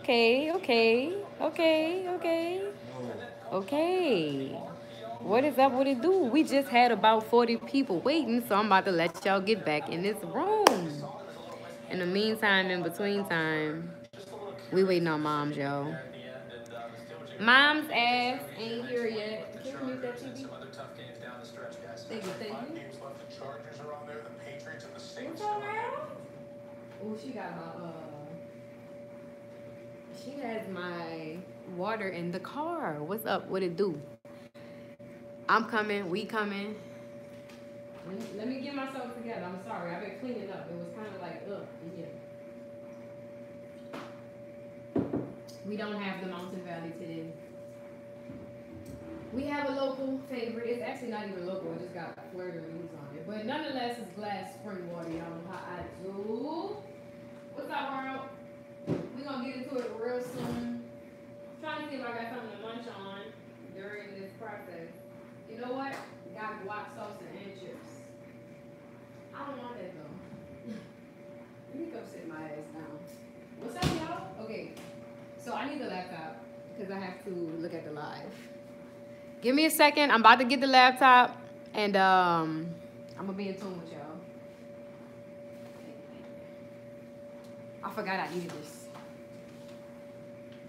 Okay, okay, okay, okay, okay. What is up? What it do? We just had about 40 people waiting, so I'm about to let y'all get back in this room. In the meantime, in between time, we waiting on moms, yo. Mom's ass ain't here yet. Can you mute that TV? Thank you, thank you. What's up, man? Oh, she has my water in the car. What's up? What it do? I'm coming. We coming. Let me get myself together. I'm sorry. I've been cleaning up. It was kind of like, ugh, yeah. We don't have the Mountain Valley today. We have a local favorite. It's actually not even local. It just got fleur de lis on it. But nonetheless, it's glass spring water. Y'all know how I do. What's up, world? We're going to get into it real soon. Trying to see if I got something to munch on during this process. You know what? Got guac salsa and chips. I don't want that though. Let me go sit my ass down. What's up, y'all? Okay, so I need the laptop because I have to look at the live. Give me a second. I'm about to get the laptop and I'm gonna be in tune with y'all. I forgot I needed this.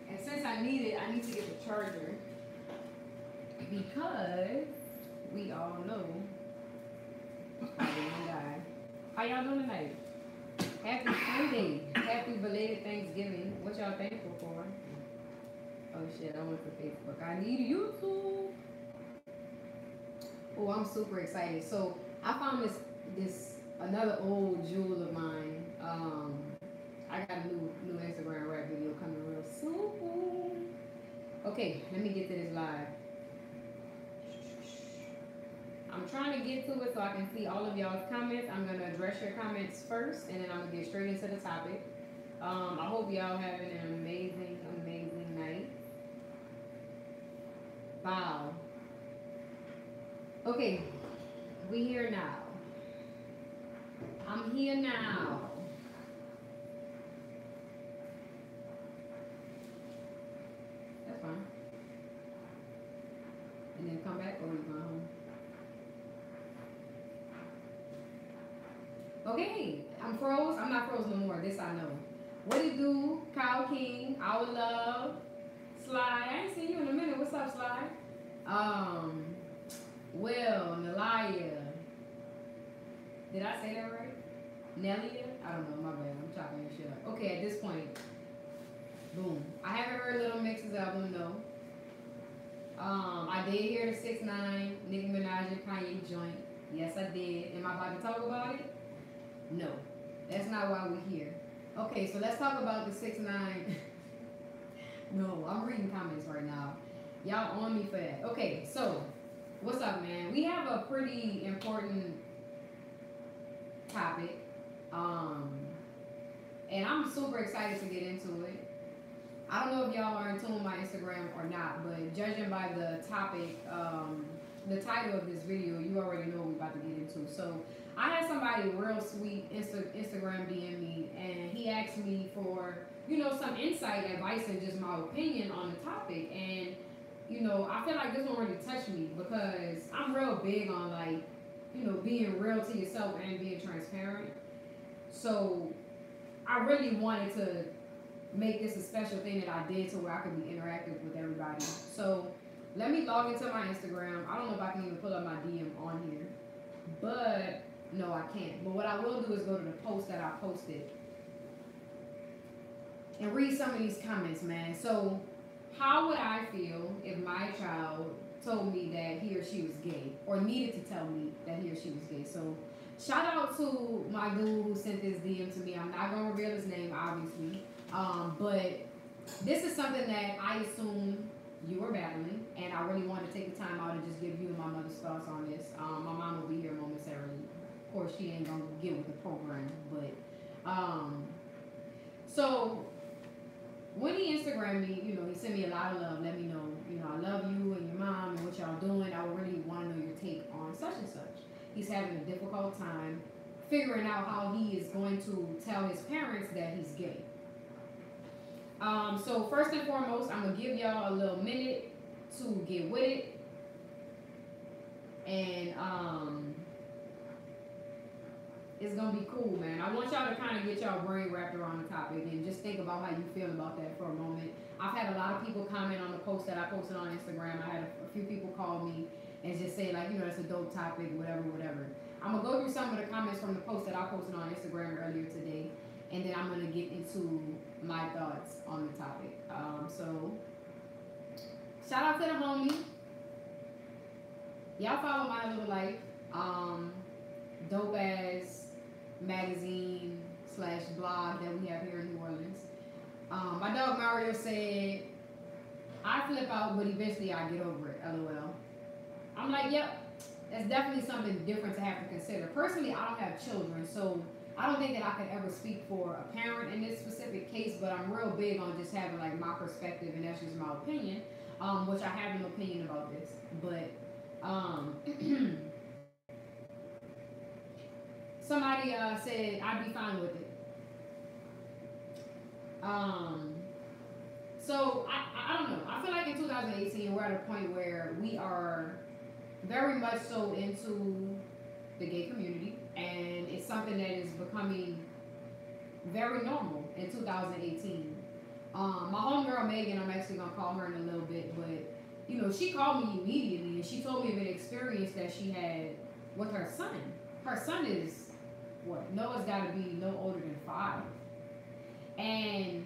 And since I need it, I need to get the charger because we all know I didn't die. How y'all doing tonight? Happy Sunday. Happy belated Thanksgiving. What y'all thankful for? Oh shit, I went for Facebook. I need YouTube. Oh, I'm super excited. So I found this another old jewel of mine. I got a new Instagram rap video coming real soon. Okay, let me get to this live. I'm trying to get to it so I can see all of y'all's comments. I'm going to address your comments first, and then I'm going to get straight into the topic. I hope y'all having an amazing, amazing night. Wow. Okay, we here now. I'm here now. That's fine. And then come back or you go home. Okay, I'm froze. I'm not froze no more. This I know. What it do? Kyle King, Our Love, Sly. I ain't seen you in a minute. What's up, Sly? Will, Nalia. Did I say that right? Nelia? I don't know. My bad. I'm chopping your shit up. Okay, at this point, boom. I haven't heard Little Mix's album, no. I did hear the 6ix9ine, Nicki Minaj, and Kanye joint. Yes, I did. Am I about to talk about it? No, that's not why we're here. Okay, so let's talk about the 6ix9ine. No, I'm reading comments right now. Y'all on me for that. Okay, so what's up, man? We have a pretty important topic, and I'm super excited to get into it. I don't know if y'all are in tune with my Instagram or not, but judging by the topic, the title of this video, you already know what we're about to get into. So I had somebody real sweet Instagram DM me, and he asked me for, some insight, advice, and just my opinion on the topic. And, I feel like this one really touched me because I'm real big on, being real to yourself and being transparent. So I really wanted to make this a special thing that I did to where I could be interactive with everybody. So let me log into my Instagram. I don't know if I can even pull up my DM on here, but no, I can't. But what I will do is go to the post that I posted and read some of these comments, man. So how would I feel if my child told me that he or she was gay, or needed to tell me that he or she was gay? So shout out to my dude who sent this DM to me. I'm not going to reveal his name, obviously. But this is something that I assume you were battling, and I really wanted to take the time out to just give you and my mother's thoughts on this. My mom will be here momentarily. Of course, she ain't gonna get with the program, but so when he Instagrammed me, he sent me a lot of love. Let me know, I love you and your mom and what y'all doing. I would really want to know your take on such and such. He's having a difficult time figuring out how he is going to tell his parents that he's gay. So first and foremost, I'm gonna give y'all a little minute to get with it, and it's gonna be cool, man. I want y'all to kind of get y'all brain wrapped around the topic and just think about how you feel about that for a moment. I've had a lot of people comment on the post that I posted on Instagram. I had a few people call me and just say, like, you know, that's a dope topic, whatever, whatever. I'm gonna go through some of the comments from the post that I posted on Instagram earlier today, and then I'm gonna get into my thoughts on the topic. So shout out to the homie. Y'all follow My Little Life. Dope ass magazine / blog that we have here in New Orleans. My dog Mario said, I flip out, but eventually I get over it, LOL. I'm like, yep, that's definitely something different to have to consider. Personally, I don't have children, so I don't think that I could ever speak for a parent in this specific case, but I'm real big on just having like my perspective, and that's just my opinion, which I have an opinion about this. But somebody said I'd be fine with it. So I don't know. I feel like in 2018 we're at a point where we are very much so into the gay community, and it's something that is becoming very normal in 2018. My homegirl Megan, I'm actually gonna call her in a little bit, but you know, she called me immediately and she told me of an experience that she had with her son. Her son is what? Noah's got to be no older than 5, and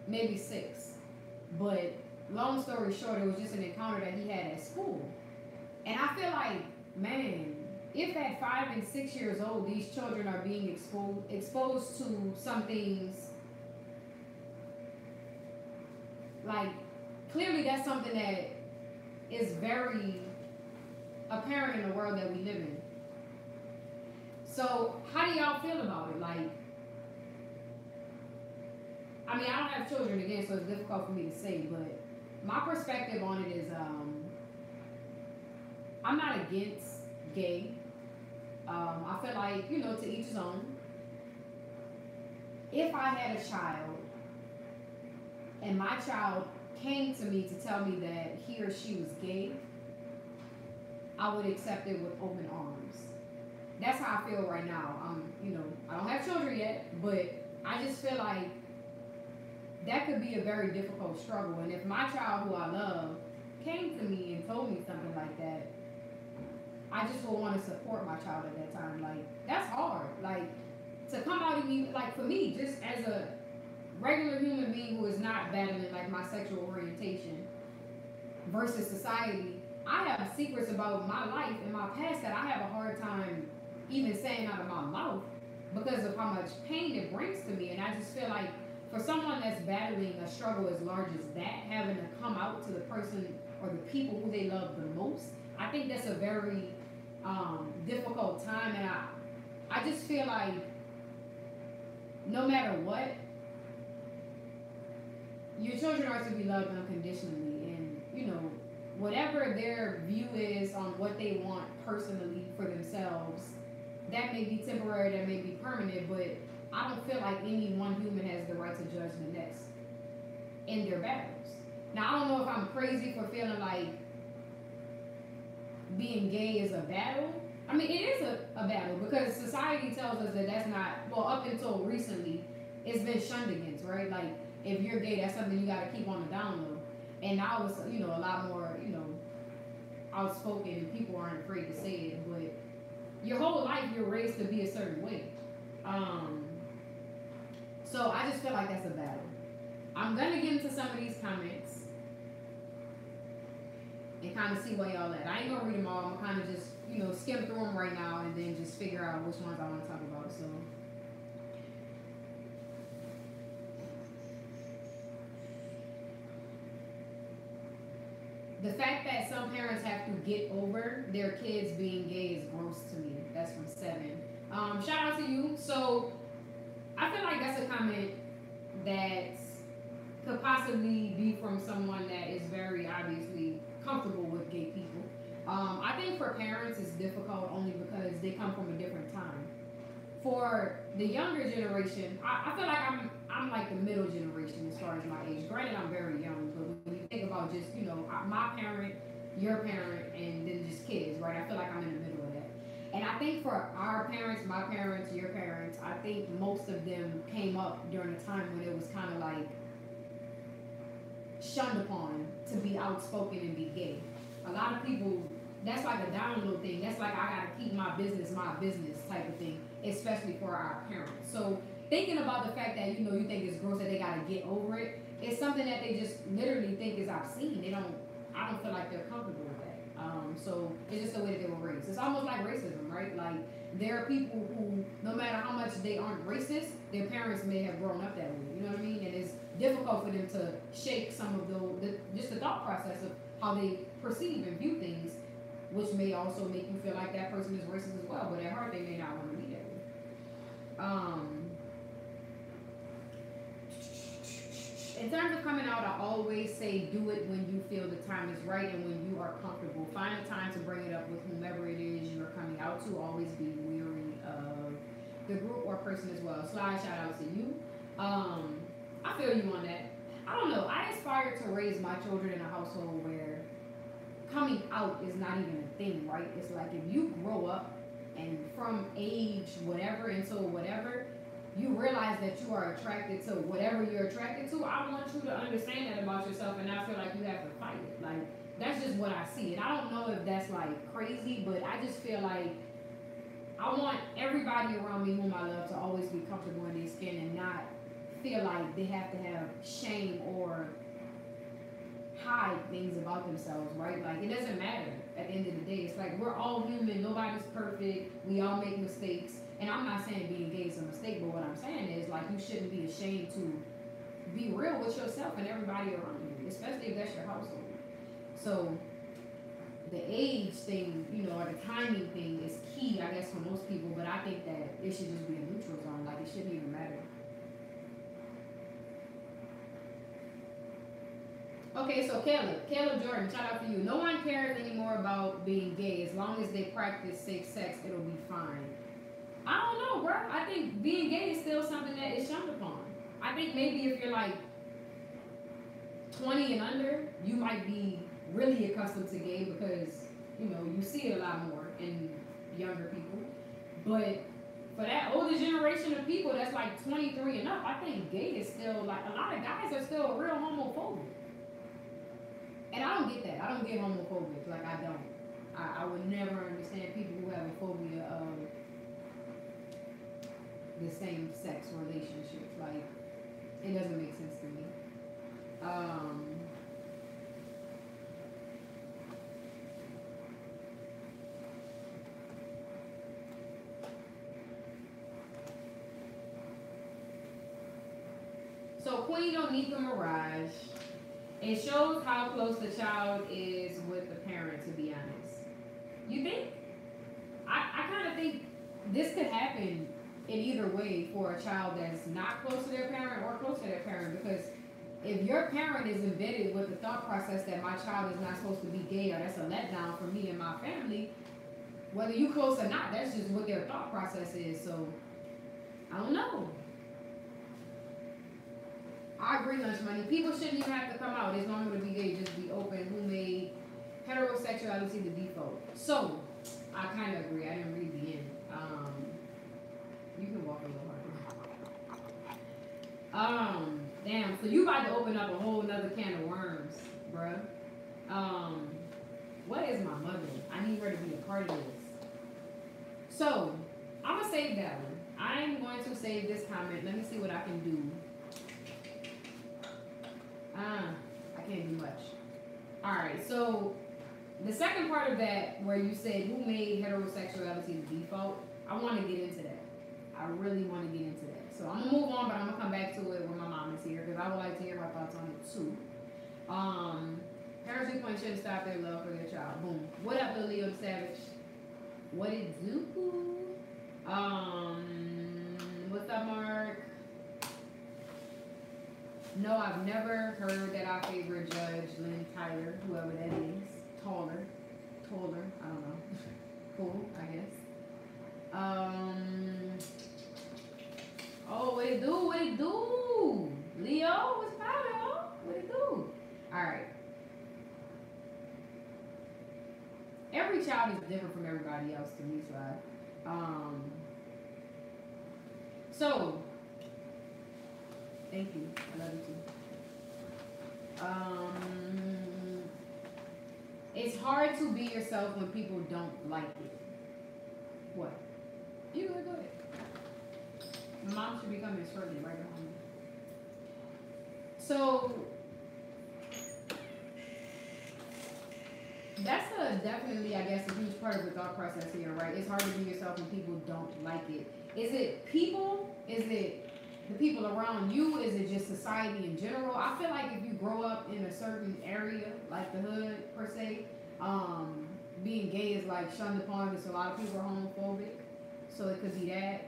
maybe 6. But long story short, it was just an encounter that he had at school, and I feel like, man, if at 5 and 6 years old these children are being exposed to some things, like, clearly that's something that is very apparent in the world that we live in. So how do y'all feel about it? Like, I mean, I don't have children again, so it's difficult for me to say, but my perspective on it is, I'm not against gay. I feel like, you know, to each his own. If I had a child and my child came to me to tell me that he or she was gay, I would accept it with open arms. That's how I feel right now. You know, I don't have children yet, but I just feel like that could be a very difficult struggle. And if my child, who I love, came to me and told me something like that, I just would want to support my child at that time. Like, that's hard. Like, to come out of me, like, for me, just as a regular human being who is not battling like my sexual orientation versus society, I have secrets about my life and my past that I have a hard time even saying out of my mouth because of how much pain it brings to me. And I just feel like for someone that's battling a struggle as large as that, having to come out to the person or the people who they love the most, I think that's a very difficult time. And I just feel like no matter what, your children are to be loved unconditionally, and you know, whatever their view is on what they want personally for themselves, that may be temporary, that may be permanent, but I don't feel like any one human has the right to judge the next in their battles. Now, I don't know if I'm crazy for feeling like being gay is a battle. I mean, it is a battle because society tells us that that's not, well, up until recently, it's been shunned against, right? Like, if you're gay, that's something you got to keep on the down low. And now it's, you know, a lot more, you know, outspoken and people aren't afraid to say it. But your whole life, you're raised to be a certain way. So I just feel like that's a battle. I'm going to get into some of these comments and kind of see where y'all at. I ain't going to read them all. I'm going to kind of just, you know, skim through them right now and then just figure out which ones I want to talk about. So the fact that some parents have to get over their kids being gay is gross to me. That's from 7. Shout out to you. So I feel like that's a comment that could possibly be from someone that is very obviously comfortable with gay people. I think for parents it's difficult only because they come from a different time. for the younger generation, I feel like I'm like the middle generation as far as my age. Granted, I'm very young, but when you think about just, you know, my parent, your parent, and then just kids, right? I feel like I'm in the middle of that. And I think for our parents, my parents, your parents, I think most of them came up during a time when it was kind of like shunned upon to be outspoken and be gay. A lot of people, that's like a download thing. That's like, I gotta keep my business type of thing, especially for our parents. So thinking about the fact that, you know, you think it's gross that they gotta get over it, it's something that they just literally think is obscene. I don't feel like they're comfortable with that. So it's just the way that they were raised. It's almost like racism, right? Like, there are people who, no matter how much they aren't racist, their parents may have grown up that way. You know what I mean? And it's difficult for them to shake some of just the thought process of how they perceive and view things, which may also make you feel like that person is racist as well. But at heart, they may not want to be that way. In terms of coming out, I always say do it when you feel the time is right and when you are comfortable. Find a time to bring it up with whomever it is you are coming out to. Always be weary of the group or person as well. Slide shout out to you. I feel you on that. I don't know. I aspire to raise my children in a household where coming out is not even a thing, right? It's like if you grow up and from age whatever until whatever, you realize that you are attracted to whatever you're attracted to, I want you to understand that about yourself and not feel like you have to fight it. Like, that's just what I see. And I don't know if that's like crazy, but I just feel like I want everybody around me whom I love to always be comfortable in their skin and not feel like they have to have shame or hide things about themselves, right? Like, it doesn't matter at the end of the day. It's like, we're all human. Nobody's perfect. We all make mistakes. And I'm not saying being gay is a mistake, but what I'm saying is, like, you shouldn't be ashamed to be real with yourself and everybody around you, especially if that's your household. So the age thing, you know, or the timing thing is key, I guess, for most people, but I think that it should just be a neutral zone. Like, it shouldn't even matter. Okay, so Caleb Jordan, shout out to you. No one cares anymore about being gay. As long as they practice safe sex, it'll be fine. I don't know, bro. I think being gay is still something that is shunned upon. I think maybe if you're like 20 and under, you might be really accustomed to gay because, you know, you see it a lot more in younger people. But for that older generation of people that's like 23 and up, I think gay is still like, a lot of guys are still real homophobic. And I don't get that. I don't get homophobic. Like, I don't. I would never understand people who have a phobia of the same sex relationships. Like, it doesn't make sense to me. So Queen Onika Mirage, it shows how close the child is with the parent, to be honest. You think? I kind of think this could happen in either way for a child that's not close to their parent or close to their parent, because if your parent is embedded with the thought process that my child is not supposed to be gay or that's a letdown for me and my family, whether you close or not, that's just what their thought process is. So, I don't know. I agree, Lunch Money. People shouldn't even have to come out. It's normal to be gay, just be open. Who made heterosexuality the default? So, I kind of agree. I didn't read the end. You can walk a little harder. Damn, so you about to open up a whole nother can of worms, bruh. What is my mother? I need her to be a part of this. So, I'm going to save that one. I'm going to save this comment. Let me see what I can do. I can't do much. Alright, so the second part of that, where you said who made heterosexuality the default, I want to get into that. I really want to get into that. So I'm going to move on, but I'm going to come back to it when my mom is here, because I would like to hear her thoughts on it too. Parents who shouldn't stop their love for their child. Boom. What up, Leo Savage? What it do? What's up, Mark? No, I've never heard that our favorite judge, Lynn Tyler, whoever that is, Taller, I don't know. Cool, I guess. Oh, what it do? What it do? Leo, what's poppin', yo? What it do? Alright. Every child is different from everybody else to me, so so thank you. I love you too. It's hard to be yourself when people don't like it. What? You go ahead. Mom should be coming shortly, right behind me. So that's definitely, I guess, a huge part of the thought process here, right? It's hard to be yourself when people don't like it. Is it people? Is it the people around you? Is it just society in general? I feel like if you grow up in a certain area, like the hood per se, being gay is like shunned upon because a lot of people are homophobic. So it could be that.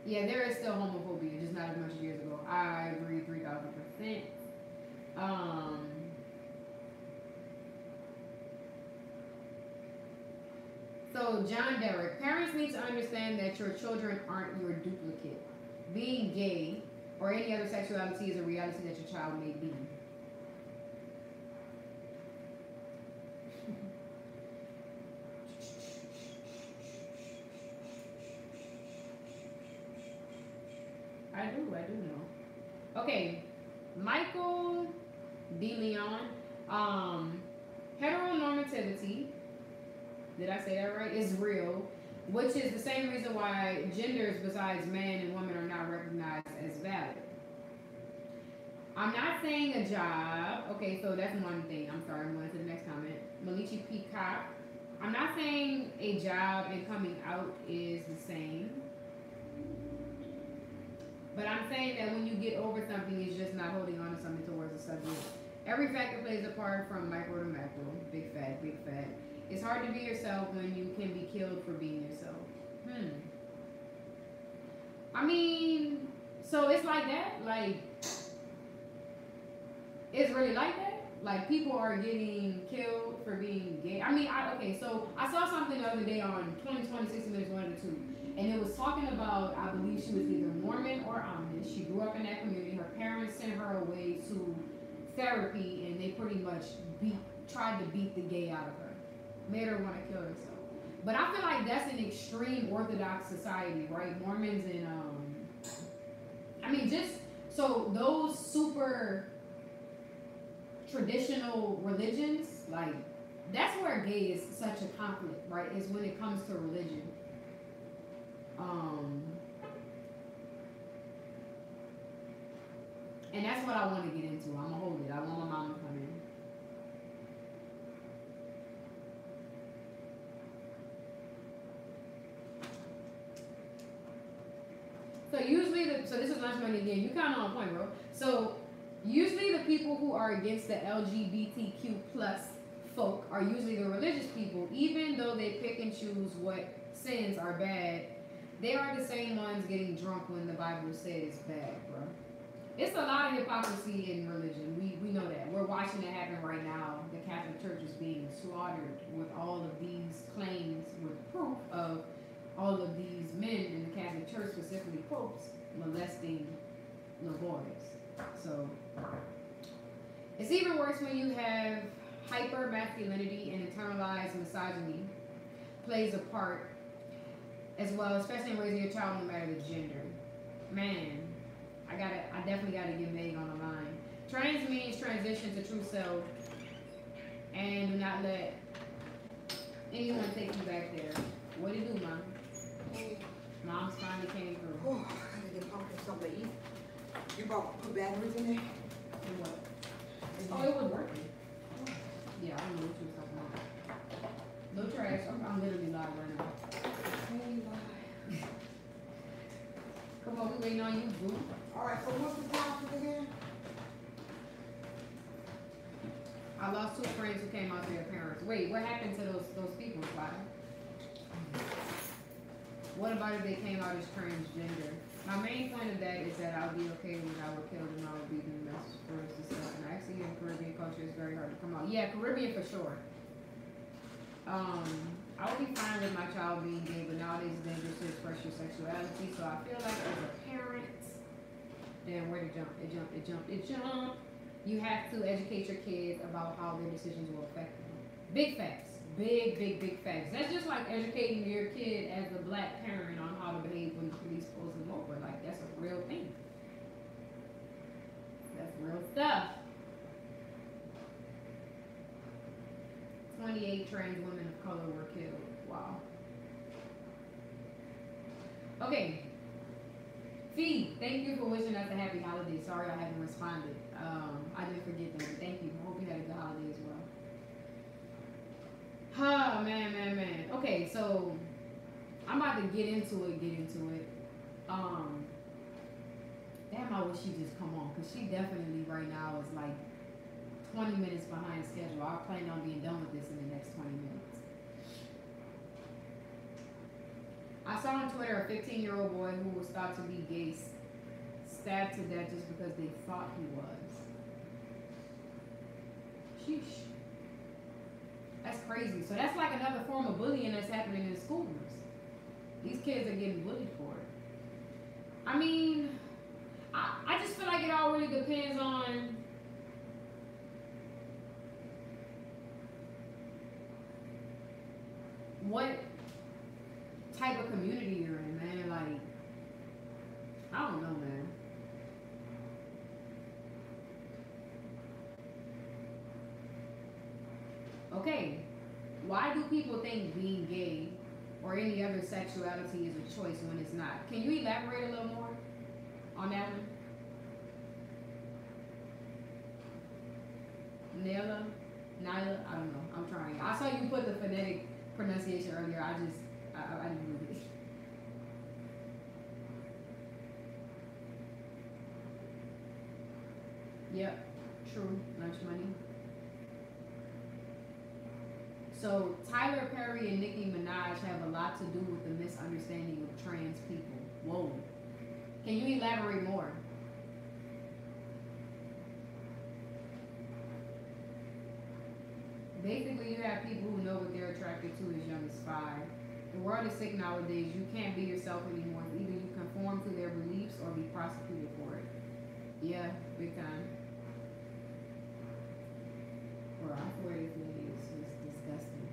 Yeah, there is still homophobia, just not as much as years ago. I agree 3,000%. So, John Derrick, parents need to understand that your children aren't your duplicate. Being gay or any other sexuality is a reality that your child may be. I do know. Okay, Michael D. Leon, heteronormativity, did I say that right, is real, which is the same reason why genders besides man and woman are not recognized as valid. I'm not saying a job. Okay, so that's one thing. I'm sorry, I'm going to the next comment. Malichi Peacock. I'm not saying a job and coming out is the same. But I'm saying that when you get over something, it's just not holding on to something towards a subject. Every factor plays a part from micro to macro. Big fact, big fact. It's hard to be yourself when you can be killed for being yourself. I mean, so it's like that? Like, it's really like that? Like, people are getting killed for being gay? I mean, okay, so I saw something the other day on 2020, 60 Minutes, 1 or 2. And it was talking about, I believe she was either Mormon or Amish. She grew up in that community. Her parents sent her away to therapy, and they pretty much tried to beat the gay out of her. Made her want to kill herself. But I feel like that's an extreme Orthodox society, right? Mormons and, I mean, just, so those super traditional religions, like, that's where gay is such a conflict, right? Is when it comes to religion. And that's what I want to get into. I'm gonna hold it. I want my mom to come in. So usually, so this is lunch money again. You kind of on point, bro. So usually the people who are against the LGBTQ plus folk are usually the religious people, even though they pick and choose what sins are bad. They are the same ones getting drunk when the Bible says it's bad, bro. It's a lot of hypocrisy in religion. We know that. We're watching it happen right now. The Catholic Church is being slaughtered with all of these claims with proof of all of these men in the Catholic Church, specifically popes, molesting little boys. So it's even worse when you have hyper masculinity and internalized misogyny plays a part as well, especially in raising your child, no matter the gender. Man, I definitely gotta get Meg on the line. Trans means transition to true self, and do not let anyone take you back there. What do you do, Mom? Hey. Mom's finally came through. Oh, I gotta get pumpkin something to eat. You put batteries in there? And what? Oh, it was working. Yeah, I don't know what you was talking about. No trash. I'm literally live right now. Hey, why? Come on, we waiting on you, boo. Alright, so what's the topic again? I lost 2 friends who came out to their parents. Wait, what happened to those people, Spider? What about if they came out as transgender? My main point of that is that I'll be okay when I were killed and I would be the message for us to stuff. And actually in Caribbean culture it's very hard to come out. Yeah, Caribbean for sure. I would be fine with my child being gay, but nowadays it's dangerous to express your sexuality. So I feel like as a parent, then where to jump? It jump. You have to educate your kids about how their decisions will affect them. Big facts. Big facts. That's just like educating your kid as a black parent on how to behave when the police pulls them over. Like, that's a real thing. That's real stuff. 28 trans women of color were killed. Wow. Okay. Fee, thank you for wishing us a happy holiday. Sorry I haven't responded. I didn't forget that. Thank you. Hope you had a good holiday as well. Oh, man. Okay, so I'm about to get into it. Damn, I wish she'd just come on, because she definitely right now is like 20 minutes behind schedule. I plan on being done with this in the next 20 minutes. I saw on Twitter a 15-year-old boy who was thought to be gay stabbed to death just because they thought he was. Sheesh. That's crazy. So that's like another form of bullying that's happening in schools. These kids are getting bullied for it. I mean, I just feel like it all really depends on what type of community you're in, man. Like, I don't know, man. Okay, why do people think being gay or any other sexuality is a choice when it's not? Can you elaborate a little more on that one? Nyla, I don't know. I'm trying. I saw you put the phonetic pronunciation earlier. I didn't read it. Yep, true. Lunch money. So Tyler Perry and Nicki Minaj have a lot to do with the misunderstanding of trans people. Whoa. Can you elaborate more? Basically, you have people who know what they're attracted to as young as 5. The world is sick nowadays. You can't be yourself anymore. Either you conform to their beliefs or be prosecuted for it. Yeah, big time. Bro, I swear this lady is disgusting.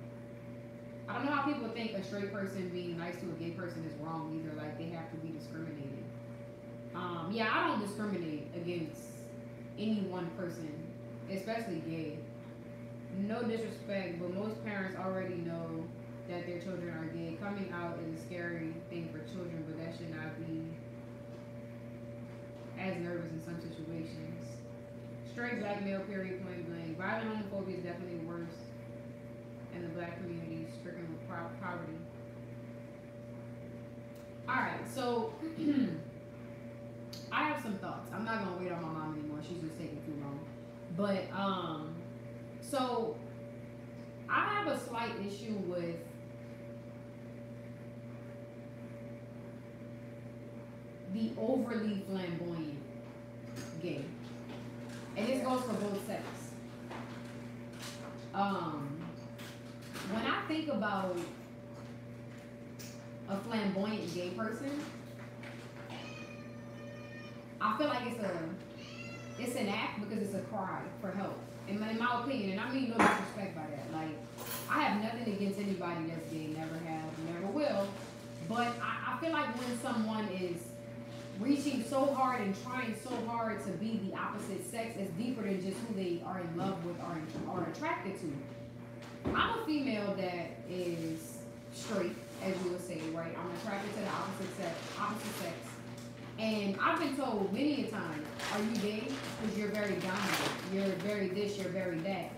I don't know how people think a straight person being nice to a gay person is wrong either. Like, they have to be discriminated. Yeah, I don't discriminate against any one person, especially gay. No disrespect, but most parents already know that their children are gay. Coming out is a scary thing for children, but that should not be as nervous in some situations. Straight black male, period, point blank. Violent homophobia is definitely worse in the black community, stricken with poverty. Alright, so I have some thoughts. I'm not gonna wait on my mom anymore. She's just taking too long. But so I have a slight issue with the overly flamboyant gay. And this goes for both sexes. When I think about a flamboyant gay person, I feel like it's an act because it's a cry for help. In my opinion, and I mean no disrespect by that. Like, I have nothing against anybody that's gay, never have, never will. But I feel like when someone is reaching so hard and trying so hard to be the opposite sex, it's deeper than just who they are in love with or are attracted to. I'm a female that is straight, as you would say, right? I'm attracted to the opposite sex. And I've been told many a time, are you gay? Because you're very dominant. You're very this, you're very that.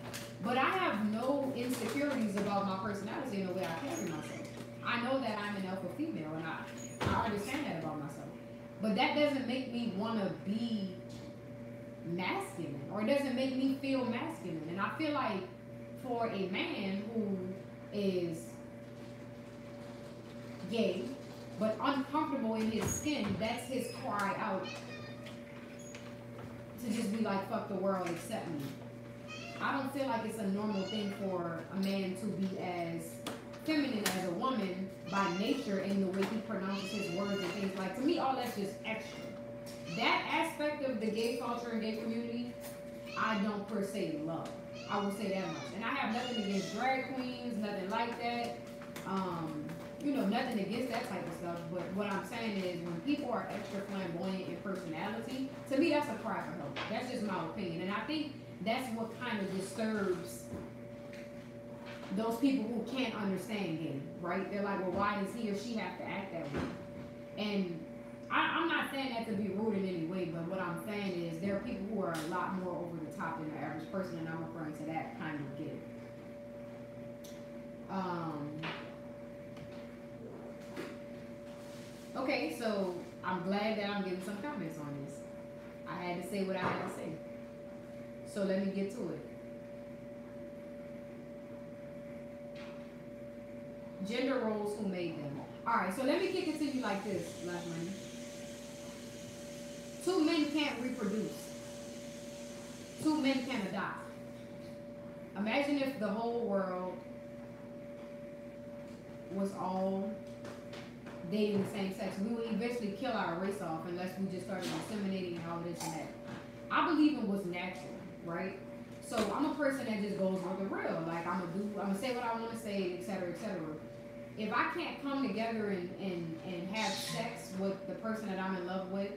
But I have no insecurities about my personality in the way I carry myself. I know that I'm an alpha female, and I understand that about myself. But that doesn't make me want to be masculine, or it doesn't make me feel masculine. And I feel like for a man who is gay, but uncomfortable in his skin, that's his cry out to just be like, fuck the world, accept me. I don't feel like it's a normal thing for a man to be as feminine as a woman by nature and the way he pronounces his words and things. Like, to me, all that's just extra. That aspect of the gay culture and gay community, I don't per se love. I will say that much. And I have nothing against drag queens, nothing like that. You know, nothing against that type of stuff. But what I'm saying is, when people are extra flamboyant in personality, to me, that's a cry for help. That's just my opinion. And I think that's what kind of disturbs those people who can't understand gay, right? They're like, well, why does he or she have to act that way? And I'm not saying that to be rude in any way, but what I'm saying is there are people who are a lot more over the top than the average person, and I'm referring to that kind of gay. Okay, so I'm glad that I'm getting some comments on this. I had to say what I had to say. So let me get to it. Gender roles, who made them? Alright, so let me kick it to you like this, Black Money. 2 men can't reproduce. 2 men can adopt. Imagine if the whole world was all dating the same sex. We would eventually kill our race off unless we just started disseminating all this and that. I believe it was natural, right? So I'm a person that just goes with the real. Like, I'm gonna say what I want to say, etc., etc. If I can't come together and have sex with the person that I'm in love with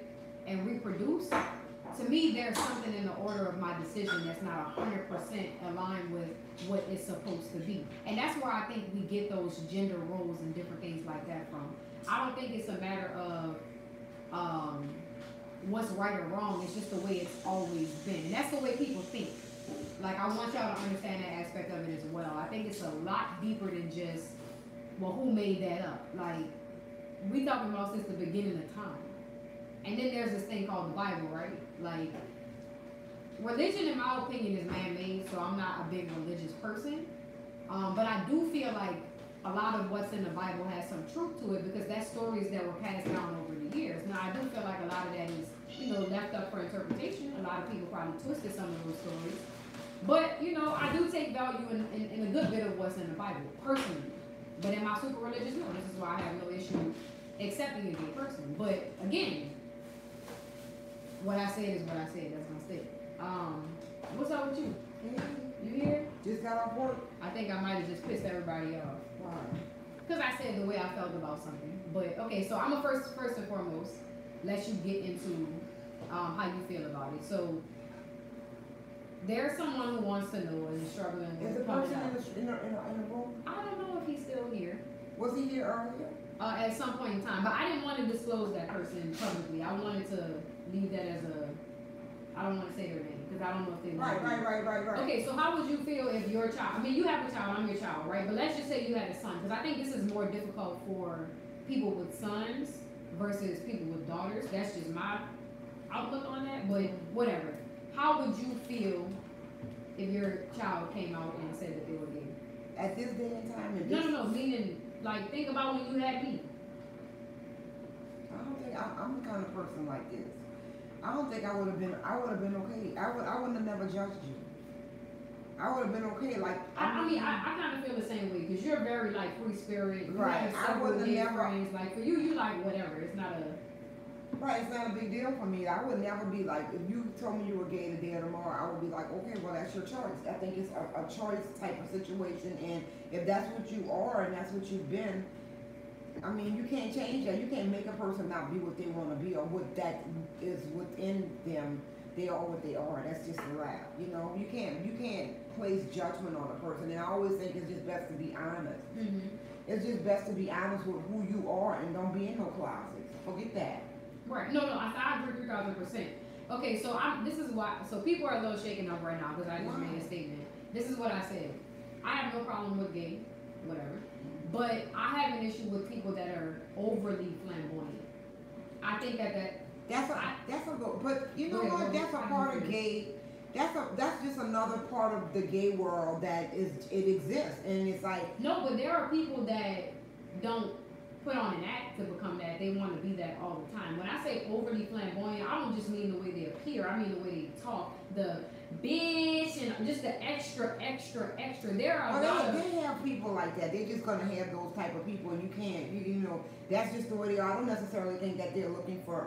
and reproduce, to me, there's something in the order of my decision that's not 100% aligned with what it's supposed to be. And that's where I think we get those gender roles and different things like that from. I don't think it's a matter of what's right or wrong. It's just the way it's always been. And that's the way people think. Like, I want y'all to understand that aspect of it as well. I think it's a lot deeper than just, well, who made that up? Like, we talking about since the beginning of time. And then there's this thing called the Bible, right? Like, religion, in my opinion, is man-made, so I'm not a big religious person. But I do feel like a lot of what's in the Bible has some truth to it, because that's stories that were passed down over the years. Now, I do feel like a lot of that is, you know, left up for interpretation. A lot of people probably twisted some of those stories. But, you know, I do take value in a good bit of what's in the Bible, personally. But in my super religious, no, this is why I have no issue accepting a gay person. But, again, what I said is what I said. That's my statement. What's up with you? You here? Just got off work. I think I might have just pissed everybody off. Why? Because I said the way I felt about something. But, okay, so I'm going to first and foremost let you get into how you feel about it. So, there's someone who wants to know and is struggling with Is the coming person out. in the room? I don't know if he's still here. Was he here earlier? At some point in time. But I didn't want to disclose that person publicly. I wanted to leave that as I don't want to say their name, because I don't know if they want to. Right. Okay, so how would you feel if your child, I mean, you have a child, I'm your child, right? But let's just say you had a son, because I think this is more difficult for people with sons versus people with daughters. That's just my outlook on that, but whatever. How would you feel if your child came out and said that they were gay? At this day and time? No, meaning, like, think about when you had me. I don't think, I'm the kind of person like this. I don't think I would have been okay. I wouldn't have never judged you. I would have been okay, like. I mean, I kind of feel the same way, because you're very, like, free spirit. You right. have I wouldn't have never. Friends. Like, for you like, whatever. It's not a. Right, it's not a big deal for me. I would never be like, if you told me you were gay today or tomorrow, I would be like, okay, well, that's your choice. I think it's a choice type of situation, and if that's what you are and that's what you've been, I mean, you can't change that. You can't make a person not be what they want to be or what that is within them. They are what they are. That's just a wrap. You know, you can't place judgment on a person. And I always think it's just best to be honest. Mm-hmm. It's just best to be honest with who you are and don't be in no closets. Forget that. Right. No, I agree 3,000%. Okay, so this is why. So people are a little shaken up right now because I just made a statement. This is what I said. I have no problem with gay, whatever. But I have an issue with people that are overly flamboyant. I think but you know what? That's a part of gay. That's just another part of the gay world that exists, and it's like no, but there are people that don't put on an act to become that. They want to be that all the time. When I say overly flamboyant, I don't just mean the way they appear. I mean the way they talk, the bitch, and just the extra. There are a lot of... They have people like that. They're just gonna have those type of people, and you can't, you know, that's just the way they are. I don't necessarily think that they're looking for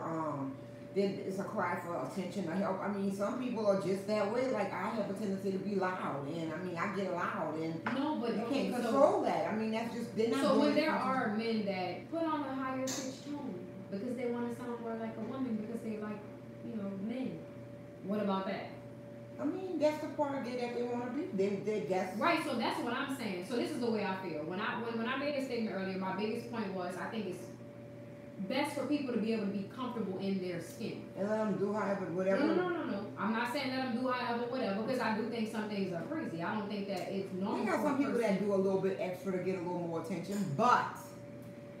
it's a cry for attention or help. I mean, some people are just that way. Like, I have a tendency to be loud, and I mean, I get loud, and no, but you can't control that. I mean, that's just, they're not. So when there are men that put on a higher pitched tone because they want to sound more like a woman because they like, you know, men, what about that? I mean, that's the part of it that they want to be. They guess. Right. So that's what I'm saying. So this is the way I feel. When I made a statement earlier, my biggest point was I think it's best for people to be able to be comfortable in their skin. And let them do however, whatever. No. I'm not saying let them do however, whatever, because I do think some things are crazy. I don't think that it's normal. We got some people that do a little bit extra to get a little more attention, but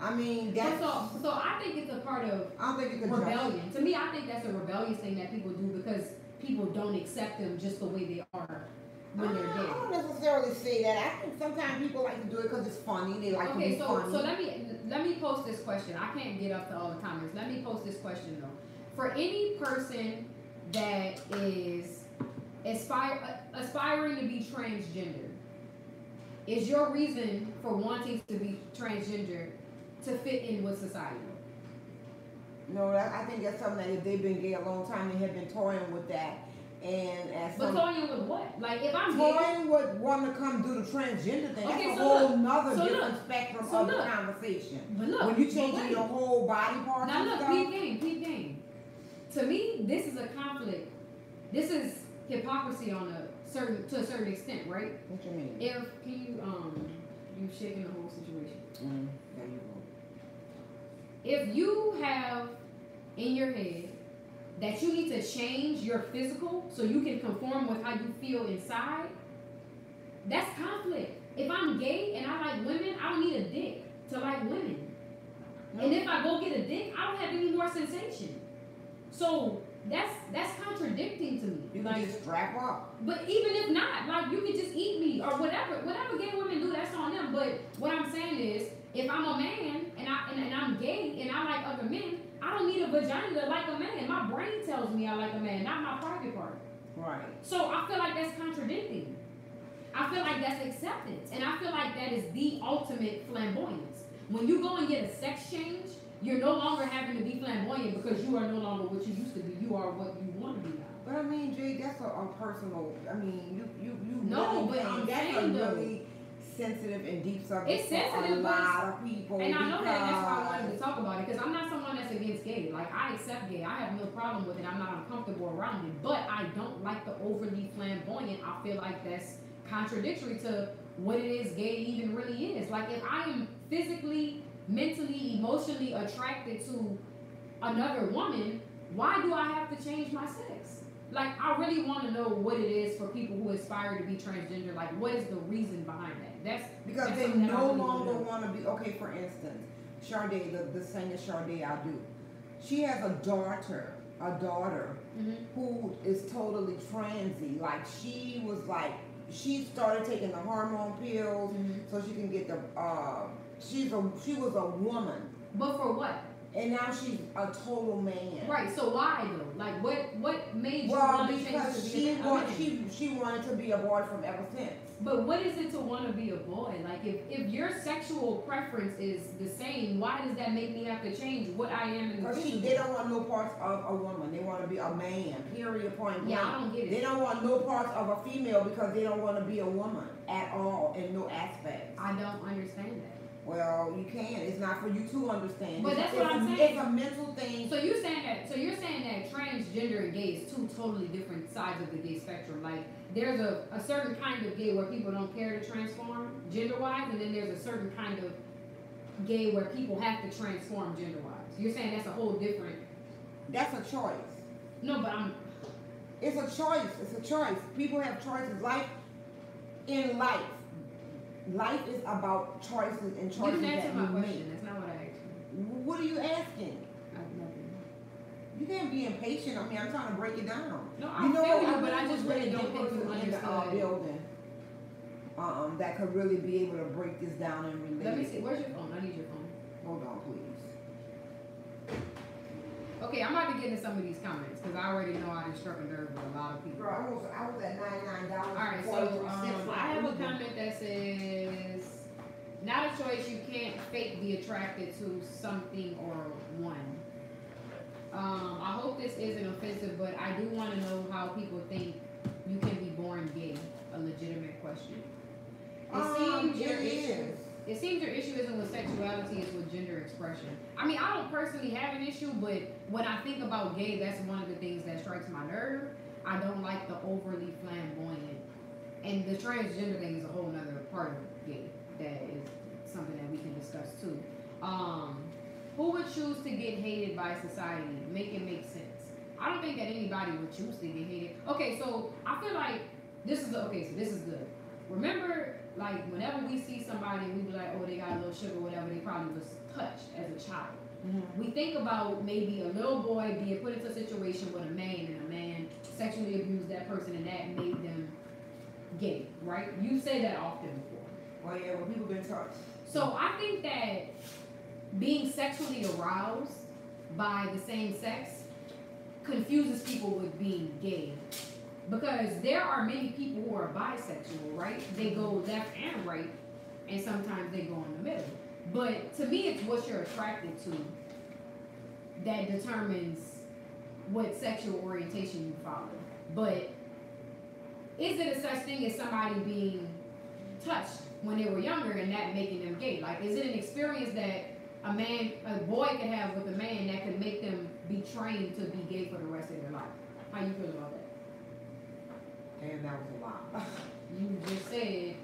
I mean that's. So I think it's a part of I don't think it's a rebellion. To me, I think that's a rebellious thing that people do because people don't accept them just the way they are when they're gay. I don't necessarily say that. I think sometimes people like to do it because it's funny. They like to be funny. So let me post this question. I can't get up to all the comments. Let me post this question though. For any person that is aspiring to be transgender, is your reason for wanting to be transgender to fit in with society? No, I think that's something that if they've been gay a long time, they have been toying with that. And as but toying with what? Like if I'm toying with wanting to come do the transgender thing, that's a whole nother different spectrum of the conversation. But look, when you changing your whole body parts now and look, stuff. peep game. To me, this is a conflict. This is hypocrisy to a certain extent, right? What you mean? If you shaking the whole situation. There you go. If you have in your head that you need to change your physical so you can conform with how you feel inside, that's conflict. If I'm gay and I like women, I don't need a dick to like women. No. And if I go get a dick, I don't have any more sensation. So that's contradicting to me. You can just strap up. But even if not, like you could just eat me or whatever gay women do, that's on them. But what I'm saying is, if I'm a man and I'm gay and I like other men, I don't need a vagina to like a man. My brain tells me I like a man, not my private part. Right. So I feel like that's contradicting. I feel like that's acceptance. And I feel like that is the ultimate flamboyance. When you go and get a sex change, you're no longer having to be flamboyant because you are no longer what you used to be. You are what you want to be now. But I mean, Jay, that's a personal. I mean, you. No, really but I'm that's saying a really sensitive and deep subject. It's sensitive for a lot of people. And I know that's why I wanted to talk about it, because I'm not someone that's against gay. Like, I accept gay. I have no problem with it. I'm not uncomfortable around it. But I don't like the overly flamboyant. I feel like that's contradictory to what it is gay even really is. Like, if I am physically, mentally, emotionally attracted to another woman, why do I have to change my sex? Like, I really want to know what it is for people who aspire to be transgender. Like, what is the reason behind that? That's because they no longer want to be. Okay, for instance, Sade, the singer Sade Adu, she has a daughter who is totally transy. Like, she started taking the hormone pills so she can get the. She was a woman. But for what? And now she's a total man. Right. So why though? Like, what made you want to change to be a man? She wanted to be a boy from ever since. But what is it to want to be a boy? Like, if your sexual preference is the same, why does that make me have to change what I am in the future? They don't want no parts of a woman. They want to be a man. Period. Point blank. Yeah, I don't get it. They don't want no parts of a female because they don't want to be a woman at all in no aspect. I don't understand that. Well, you can. It's not for you to understand. But that's what I'm saying. It's a mental thing. So you're saying that transgender and gay is two totally different sides of the gay spectrum. Like, there's a certain kind of gay where people don't care to transform gender-wise, and then there's a certain kind of gay where people have to transform gender-wise. You're saying that's a whole different. That's a choice. No, but It's a choice. It's a choice. People have choices. Life is about choices and choices you didn't answer that my you question. make. That's not what I asked you. What are you asking? Nothing. You can't be impatient. I mean, I'm trying to break it down. No, I feel you, but I just really don't think you in the understood. building. That could really be able to break this down and relate. Let me see. Where's your phone? I need your phone. Hold on, please. Okay, I'm about to get into some of these comments because I already know I done struck a nerve with a lot of people. Girl, I was at $99. Alright, so I have a comment that says, not a choice, you can't fake be attracted to something or one. I hope this isn't offensive, but I do want to know how people think you can be born gay. A legitimate question. It seems your issue isn't with sexuality, it's with gender expression. I mean, I don't personally have an issue, but when I think about gay, that's one of the things that strikes my nerve. I don't like the overly flamboyant. And the transgender thing is a whole nother part of gay. That is something that we can discuss too. Who would choose to get hated by society? Make it make sense. I don't think that anybody would choose to get hated. Okay, so I feel like this is good. Remember, like, whenever we see somebody and we be like, oh, they got a little sugar or whatever, they probably was touched as a child. Mm-hmm. We think about maybe a little boy being put into a situation with a man and a man sexually abused that person and that made them gay, right? You say that often before. Well, yeah, when people been touched. So I think that being sexually aroused by the same sex confuses people with being gay. Because there are many people who are bisexual, right? They go left and right, and sometimes they go in the middle. But to me, it's what you're attracted to that determines what sexual orientation you follow. But is it a such thing as somebody being touched when they were younger and that making them gay? Like, is it an experience that a boy could have with a man that could make them be trained to be gay for the rest of their life? How you feel about that? And that was a lot. You just said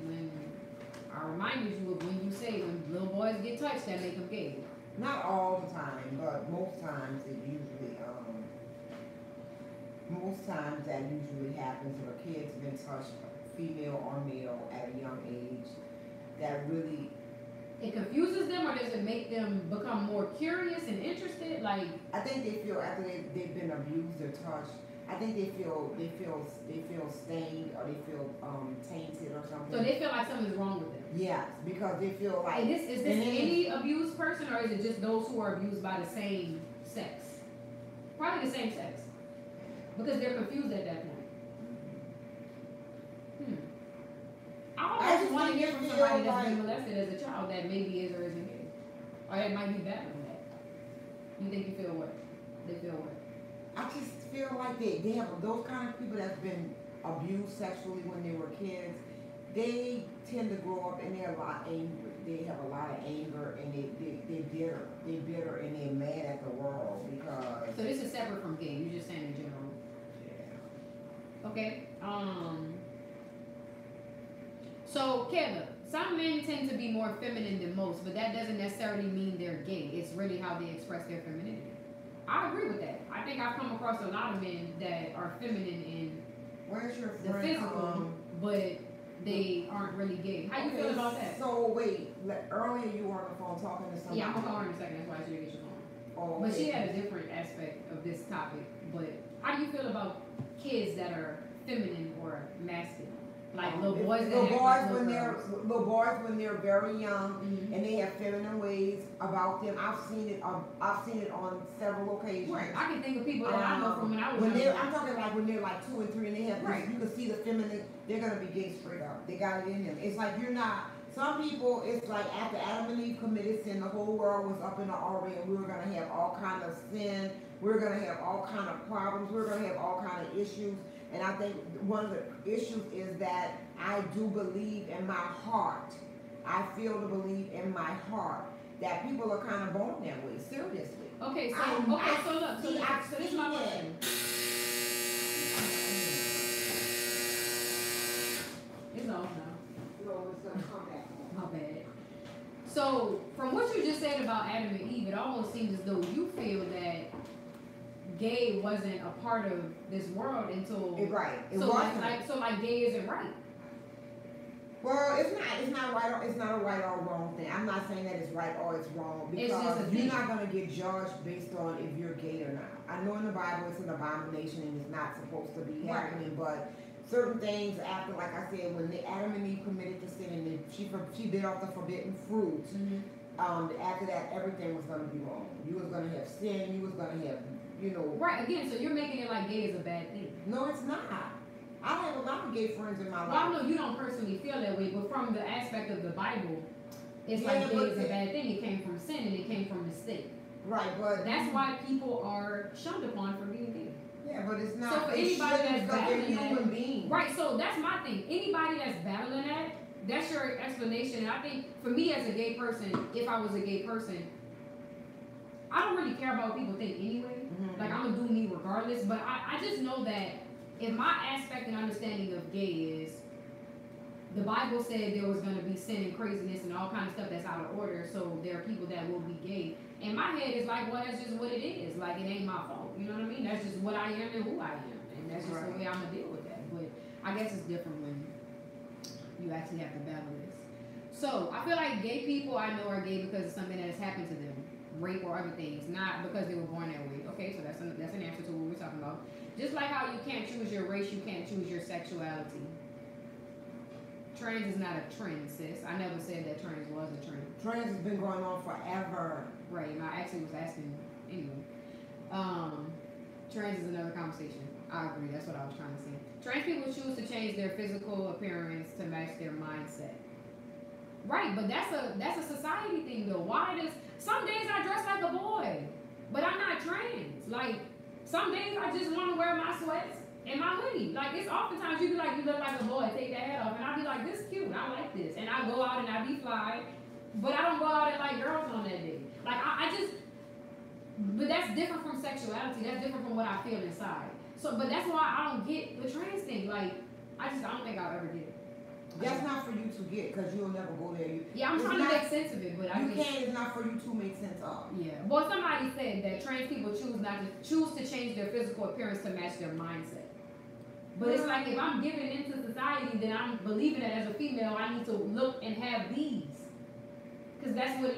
I reminded you of when you say when little boys get touched that make them gay. Not all the time, but most times it usually happens if a kid's been touched, female or male, at a young age. That really. It confuses them, or does it make them become more curious and interested? Like, I think they feel after they've been abused or touched. I think they feel stained or they feel tainted or something. So they feel like something's wrong with them. Yes, because they feel like. And is this any abused person, or is it just those who are abused by the same sex? Probably the same sex, because they're confused at that point. I always want to hear from somebody that's been molested as a child that maybe is or isn't gay, or that might be better than that. You think you feel what? They feel what? I just feel like they have those kind of people that's been abused sexually when they were kids. They tend to grow up and they're a lot angry. They have a lot of anger and they're bitter. They're bitter and they're mad at the world because. So this is separate from gay. You're just saying in general. Yeah. Okay. So Kevin, some men tend to be more feminine than most, but that doesn't necessarily mean they're gay. It's really how they express their femininity. I agree with that. I think I've come across a lot of men that are feminine in Where's your the physical, but they aren't really gay. How you feel about that? So wait, earlier you were on the phone talking to somebody. Yeah, I'm gonna call her in a second. That's why I should get your phone. Oh, okay. But she had a different aspect of this topic. But how do you feel about kids that are feminine or masculine? Like little boys when they're very young, mm-hmm. and they have feminine ways about them. I've seen it on several occasions. Right. I can think of people that I know from when I was young. I'm talking like when they're like 2 and 3 and they have this, you can see the feminine. They're gonna be gay straight up. They got it in them. It's like you're not. Some people, it's like after Adam and Eve committed sin, the whole world was up in the army, and we were gonna have all kind of sin. We're gonna have all kind of problems. We're gonna have all kind of issues. And I think one of the issues is that I do believe in my heart. I feel to believe in my heart that people are kind of born that way, seriously. Okay, so look, so this is my question. It's off now. No, it's gonna come back on. My bad. So from what you just said about Adam and Eve, it almost seems as though you feel that gay wasn't a part of this world until It so wasn't. Like gay isn't right. Well, it's not right or it's not a right or wrong thing. I'm not saying that it's right or it's wrong because you're not gonna get judged based on if you're gay or not. I know in the Bible it's an abomination and it's not supposed to be happening, but certain things after, like I said, when Adam and Eve committed to sin and she bit off the forbidden fruit, after that everything was gonna be wrong. You was gonna have sin. You was gonna have you know. Right, again, so you're making it like gay is a bad thing. No, it's not. I have a lot of gay friends in my life. Well, I know you don't personally feel that way, but from the aspect of the Bible, it's Yeah, like gay but is a bad thing. It came from sin and it came from mistake. Right, but That's why people are shunned upon for being gay. yeah, but it's not. So for anybody that's battling human beings. Right, so that's my thing. Anybody that's battling that, that's your explanation. And I think for me as a gay person, if I was a gay person, I don't really care about what people think anyway. Mm-hmm. Like, I'm gonna do me regardless. But I just know that if my aspect and understanding of gay is, the Bible said there was gonna be sin and craziness and all kinds of stuff that's out of order, so there are people that will be gay. And my head is like, well, that's just what it is. Like, it ain't my fault. You know what I mean? That's just what I am and who I am. And that's just the way I'm gonna deal with that. But I guess it's different when you actually have to battle this. So I feel like gay people I know are gay because of something that has happened to them. Rape or other things, not because they were born that way. Okay, so that's an answer to what we're talking about. Just like how you can't choose your race, you can't choose your sexuality. Trans is not a trend, sis. I never said that trans was a trend. Trans has been going on forever. Right, and I actually was asking anyway. Trans is another conversation. I agree, that's what I was trying to say. Trans people choose to change their physical appearance to match their mindset. Right, but that's a society thing though. Why does some days I dress like a boy, but I'm not trans. Like some days I just want to wear my sweats and my hoodie. Like it's oftentimes you be like, you look like a boy, take that hat off, and I'll be like, this is cute, I like this, and I go out and I be fly, but I don't go out and like girls on that day. Like I just, but that's different from sexuality. That's different from what I feel inside. So, but that's why I don't get the trans thing. Like I don't think I'll ever get it. That's not for you to get because you'll never go there. Yeah, I'm trying to make sense of it, but I can't. It's not for you to make sense of. Yeah. Well, somebody said that trans people choose to change their physical appearance to match their mindset. But it's like if I'm giving into society, then I'm believing that as a female, I need to look and have these, because that's what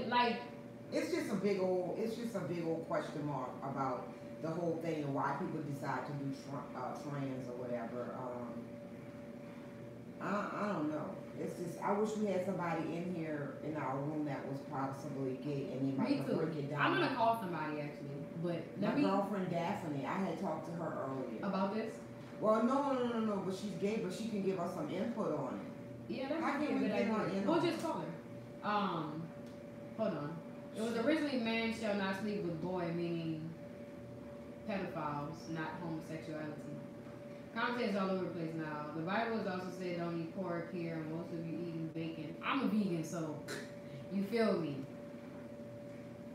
It's just a big old question mark about the whole thing and why people decide to do trans or whatever. I don't know. It's just I wish we had somebody in here in our room that was possibly gay and they might break it down. I'm gonna call somebody actually, but my girlfriend Daphne, I had talked to her earlier about this. Well, no, but she's gay, but she can give us some input on it. Yeah, that's a good idea. We'll just call her. Hold on. It was originally man shall not sleep with boy, meaning pedophiles, not homosexuality. Content is all over the place now. The Bible has also said don't eat pork here, and most of you eating bacon. I'm a vegan, so you feel me.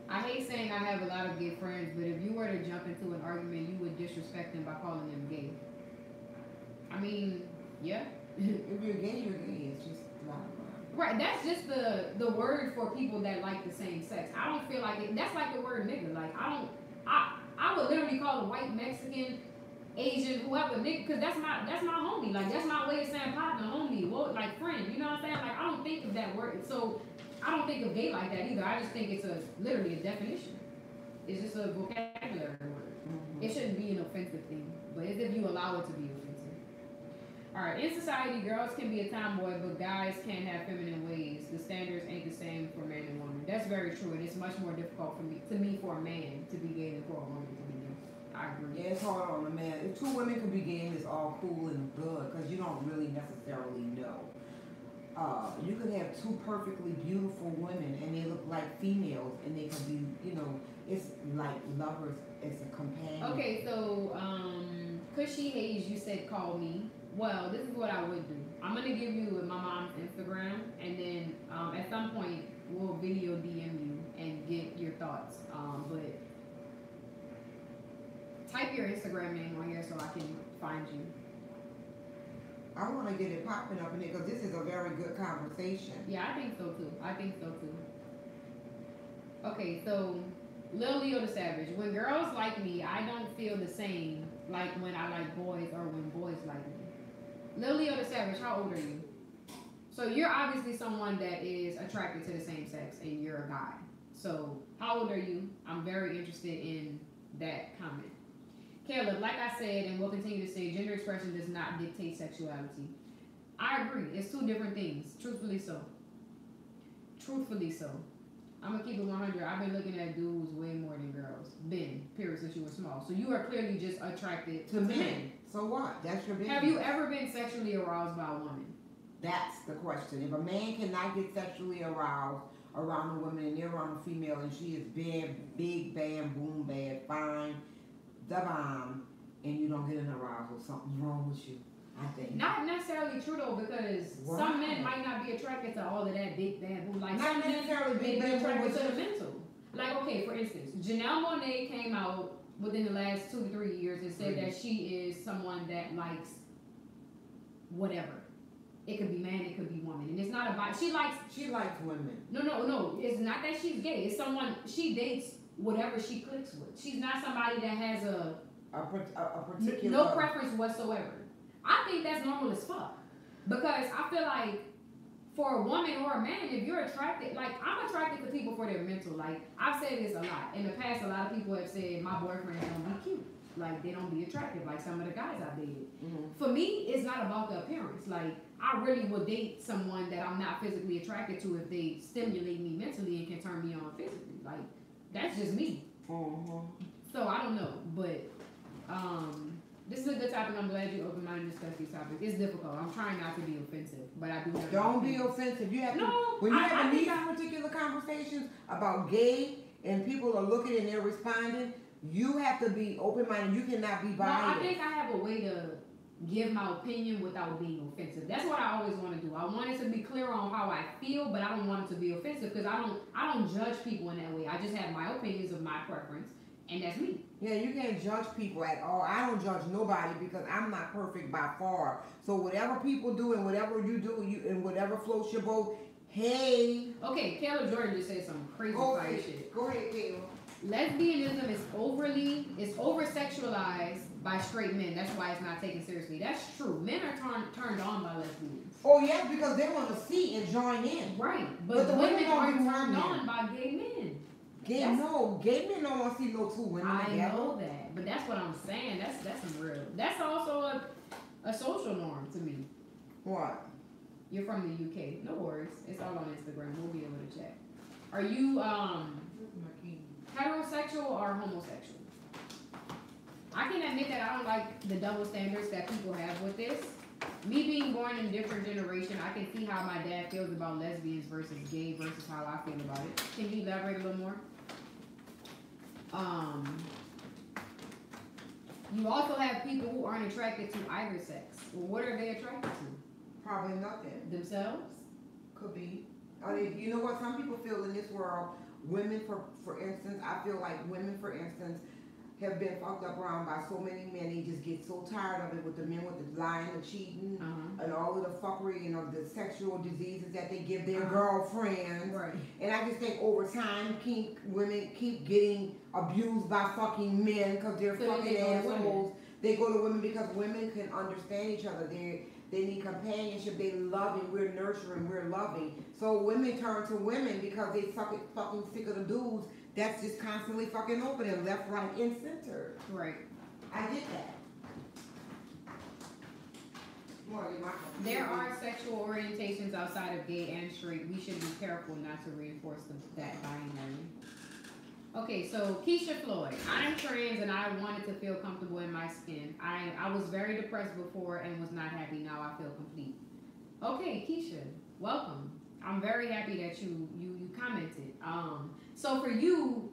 I hate saying I have a lot of gay friends, but if you were to jump into an argument, you would disrespect them by calling them gay. I mean, yeah. If you're gay, you're gay. It's just not right. That's just the word for people that like the same sex. I don't feel like it. That's like the word nigga. Like I would literally call a white Mexican, Asian, whoever nigga, because that's my homie. Like that's my way of saying partner, homie, well, like friend. You know what I'm saying? Like I don't think of that word. So I don't think of gay like that either. I just think it's literally a definition. It's just a vocabulary word. Mm-hmm. It shouldn't be an offensive thing, but it's if you allow it to be offensive. All right, in society, girls can be a tomboy, but guys can have feminine ways. The standards ain't the same for man and woman. That's very true, and it's much more difficult for a man to be gay than for a woman to be gay. I agree. Yeah, it's hard on a man. If two women could be gay, it's all cool and good, because you don't really necessarily know. You could have two perfectly beautiful women, and they look like females, and they could be, it's like lovers, it's a companion. Okay, so, Cushy Hayes, you said call me. Well, this is what I would do. I'm going to give you my mom's Instagram, and then at some point, we'll video DM you and get your thoughts. But type your Instagram name on here so I can find you. I want to get it popping up in here because this is a very good conversation. Yeah, I think so too. Okay, so Lil Leo the Savage. When girls like me, I don't feel the same like when I like boys or when boys like me. Lil Leo the Savage, how old are you? So you're obviously someone that is attracted to the same sex and you're a guy. So how old are you? I'm very interested in that comment. Caleb, like I said, and will continue to say, gender expression does not dictate sexuality. I agree. It's two different things. Truthfully so. I'm gonna keep it 100. I've been looking at dudes way more than girls. Period, since you were small. So you are clearly just attracted To men. So what? That's your business. Have you ever been sexually aroused by a woman? That's the question. If a man cannot get sexually aroused around a woman and they're around a female and she is big, bam, boom, bad, fine, the bomb, and you don't get an arousal, something's wrong with you, I think. Not necessarily true though, because some men might not be attracted to all of that big, bad, boom. Like not some necessarily men big, may be bad, attracted boom. to the mental. Like, okay, for instance, Janelle Monáe came out within the last 2 to 3 years and said that she is someone that likes whatever. It could be man, it could be woman, and it's not about she likes women. No. It's not that she's gay. It's someone she dates whatever she clicks with. She's not somebody that has a particular no preference whatsoever. I think that's normal as fuck, because I feel like for a woman or a man, if you're attracted, like I'm attracted to people for their mental. Like I've said this a lot in the past. A lot of people have said my boyfriends don't be cute. Like they don't be attractive. Like some of the guys I've dated. Mm-hmm. For me, it's not about the appearance. Like I really would date someone that I'm not physically attracted to if they stimulate me mentally and can turn me on physically. Like that's just me. Mm-hmm. So I don't know, but this is a good topic. I'm glad you opened minded to discuss these topics. It's difficult. I'm trying not to be offensive, but I do. Don't be offensive. You have to. When you're having these particular conversations about gay and people are looking and they're responding, you have to be open minded. You cannot be biased. No, I think I have a way to give my opinion without being offensive. That's what I always want to do. I want it to be clear on how I feel, but I don't want it to be offensive because I don't judge people in that way. I just have my opinions of my preference, and that's me. Yeah, you can't judge people at all. I don't judge nobody because I'm not perfect by far. So whatever people do and whatever you do, and whatever floats your boat, hey. Okay, Kayla Jordan just said some crazy fire shit. Go ahead, Kayla. Lesbianism is over sexualized by straight men. That's why it's not taken seriously. That's true. Men are turned on by lesbians. Oh yeah, because they want to see and join in. Right, but the women are turned on by gay men. Gay men don't want to see no two women together. I know that, but that's what I'm saying. That's some real. That's also a social norm to me. What? You're from the UK. No worries. It's all on Instagram. We'll be able to check. Are you heterosexual or homosexual? I can admit that I don't like the double standards that people have with this. Me being born in a different generation, I can see how my dad feels about lesbians versus gay versus how I feel about it. Can you elaborate a little more? You also have people who aren't attracted to either sex. Well, what are they attracted to? Probably nothing. Themselves? Could be. I mean, you know what? Some people feel in this world, women, for instance, I feel like women, for instance, have been fucked up around by so many men. They just get so tired of it with the men, with the lying, the cheating, and all of the fuckery, you know, the sexual diseases that they give their girlfriends. Right. And I just think over time, women keep getting abused by fucking men because they're fucking assholes. They go to women because women can understand each other. They need companionship. They love it. We're nurturing. We're loving. So women turn to women because they fucking sick of the dudes that's just constantly fucking opening left, right, and center. Right. I get that. There are sexual orientations outside of gay and straight. We should be careful not to reinforce that binary. Okay, so Keisha Floyd. I'm trans and I wanted to feel comfortable in my skin. I was very depressed before and was not happy. Now I feel complete. Okay, Keisha, welcome. I'm very happy that you commented. So for you,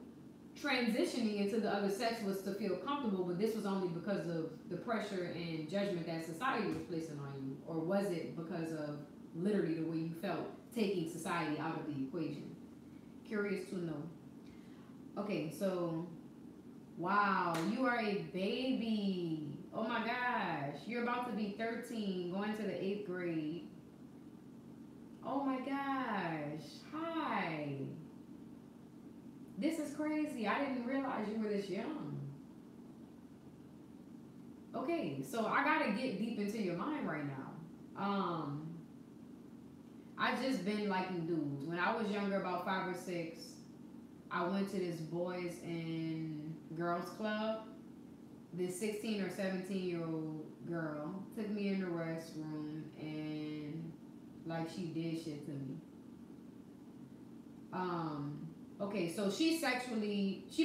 transitioning into the other sex was to feel comfortable, but this was only because of the pressure and judgment that society was placing on you, or was it because of literally the way you felt taking society out of the equation? Curious to know. Okay, so, wow, you are a baby. Oh my gosh, you're about to be 13, going to the 8th grade. Oh my gosh, hi. This is crazy. I didn't realize you were this young. Okay, so I gotta get deep into your mind right now. I just been liking dudes. When I was younger, about 5 or 6, I went to this boys and girls club. This 16 or 17-year-old girl took me in the restroom and like she did shit to me. Okay, so she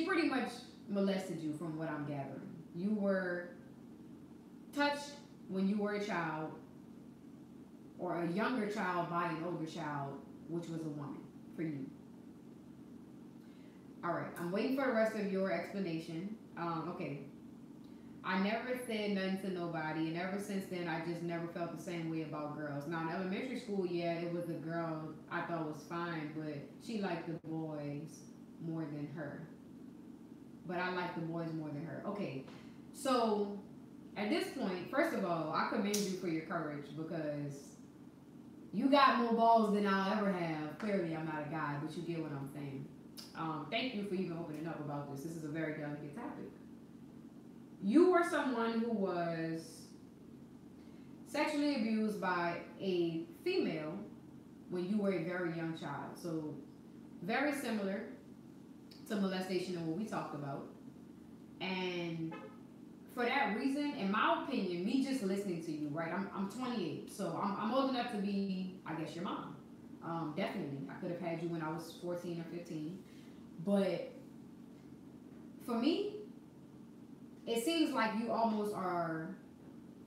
pretty much molested you from what I'm gathering. You were touched when you were a child or a younger child by an older child, which was a woman for you. All right, I'm waiting for the rest of your explanation. Okay, I never said nothing to nobody, and ever since then, I just never felt the same way about girls. Now, in elementary school, yeah, it was a girl I thought was fine, but she liked the boys more than her. But I like the boys more than her. Okay, so at this point, first of all, I commend you for your courage because you got more balls than I'll ever have. Clearly, I'm not a guy, but you get what I'm saying. Thank you for even opening up about this. This is a very delicate topic. You were someone who was sexually abused by a female when you were a very young child. So, very similar to molestation and what we talked about. And for that reason, in my opinion, me just listening to you, right? I'm 28, so I'm old enough to be, I guess, your mom. Definitely. I could have had you when I was 14 or 15. But for me, it seems like you almost are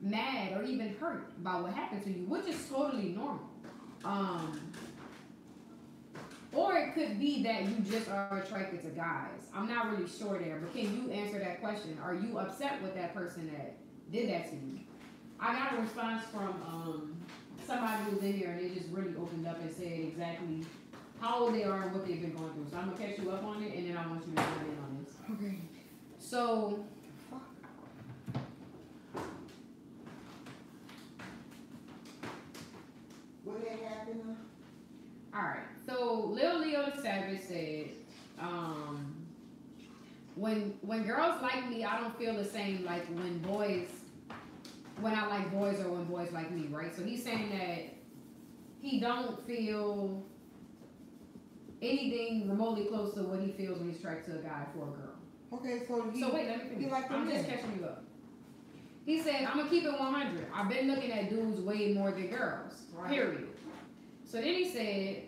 mad or even hurt by what happened to you, which is totally normal. Or it could be that you just are attracted to guys. I'm not really sure there, but can you answer that question? Are you upset with that person that did that to you? I got a response from somebody who was in here, and they just really opened up and said exactly how old they are and what they've been going through. So I'm going to catch you up on it, and then I want you to chime in on this. Okay. So, what had happened? all right. So Lil Leo the Savage said, when girls like me, I don't feel the same like when I like boys or when boys like me, right? So he's saying that he don't feel anything remotely close to what he feels when he's attracted to a guy for a girl. Okay, so wait, let me finish. Like I'm just catching you up. He said, I'm gonna keep it 100. I've been looking at dudes way more than girls. Right. Period. So then he said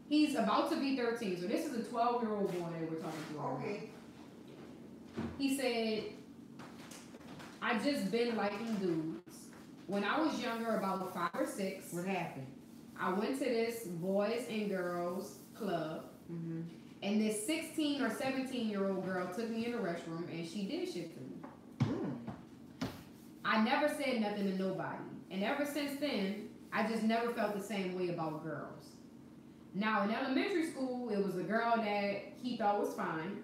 he's about to be 13. So this is a 12-year-old boy that we're talking to. Okay. He said, I just been liking dudes. When I was younger, about 5 or 6. What happened? I went to this boys and girls club. Mm-hmm. And this 16 or 17-year-old girl took me in the restroom and she did shit to me. I never said nothing to nobody. And ever since then, I just never felt the same way about girls. Now, in elementary school, it was a girl that he thought was fine,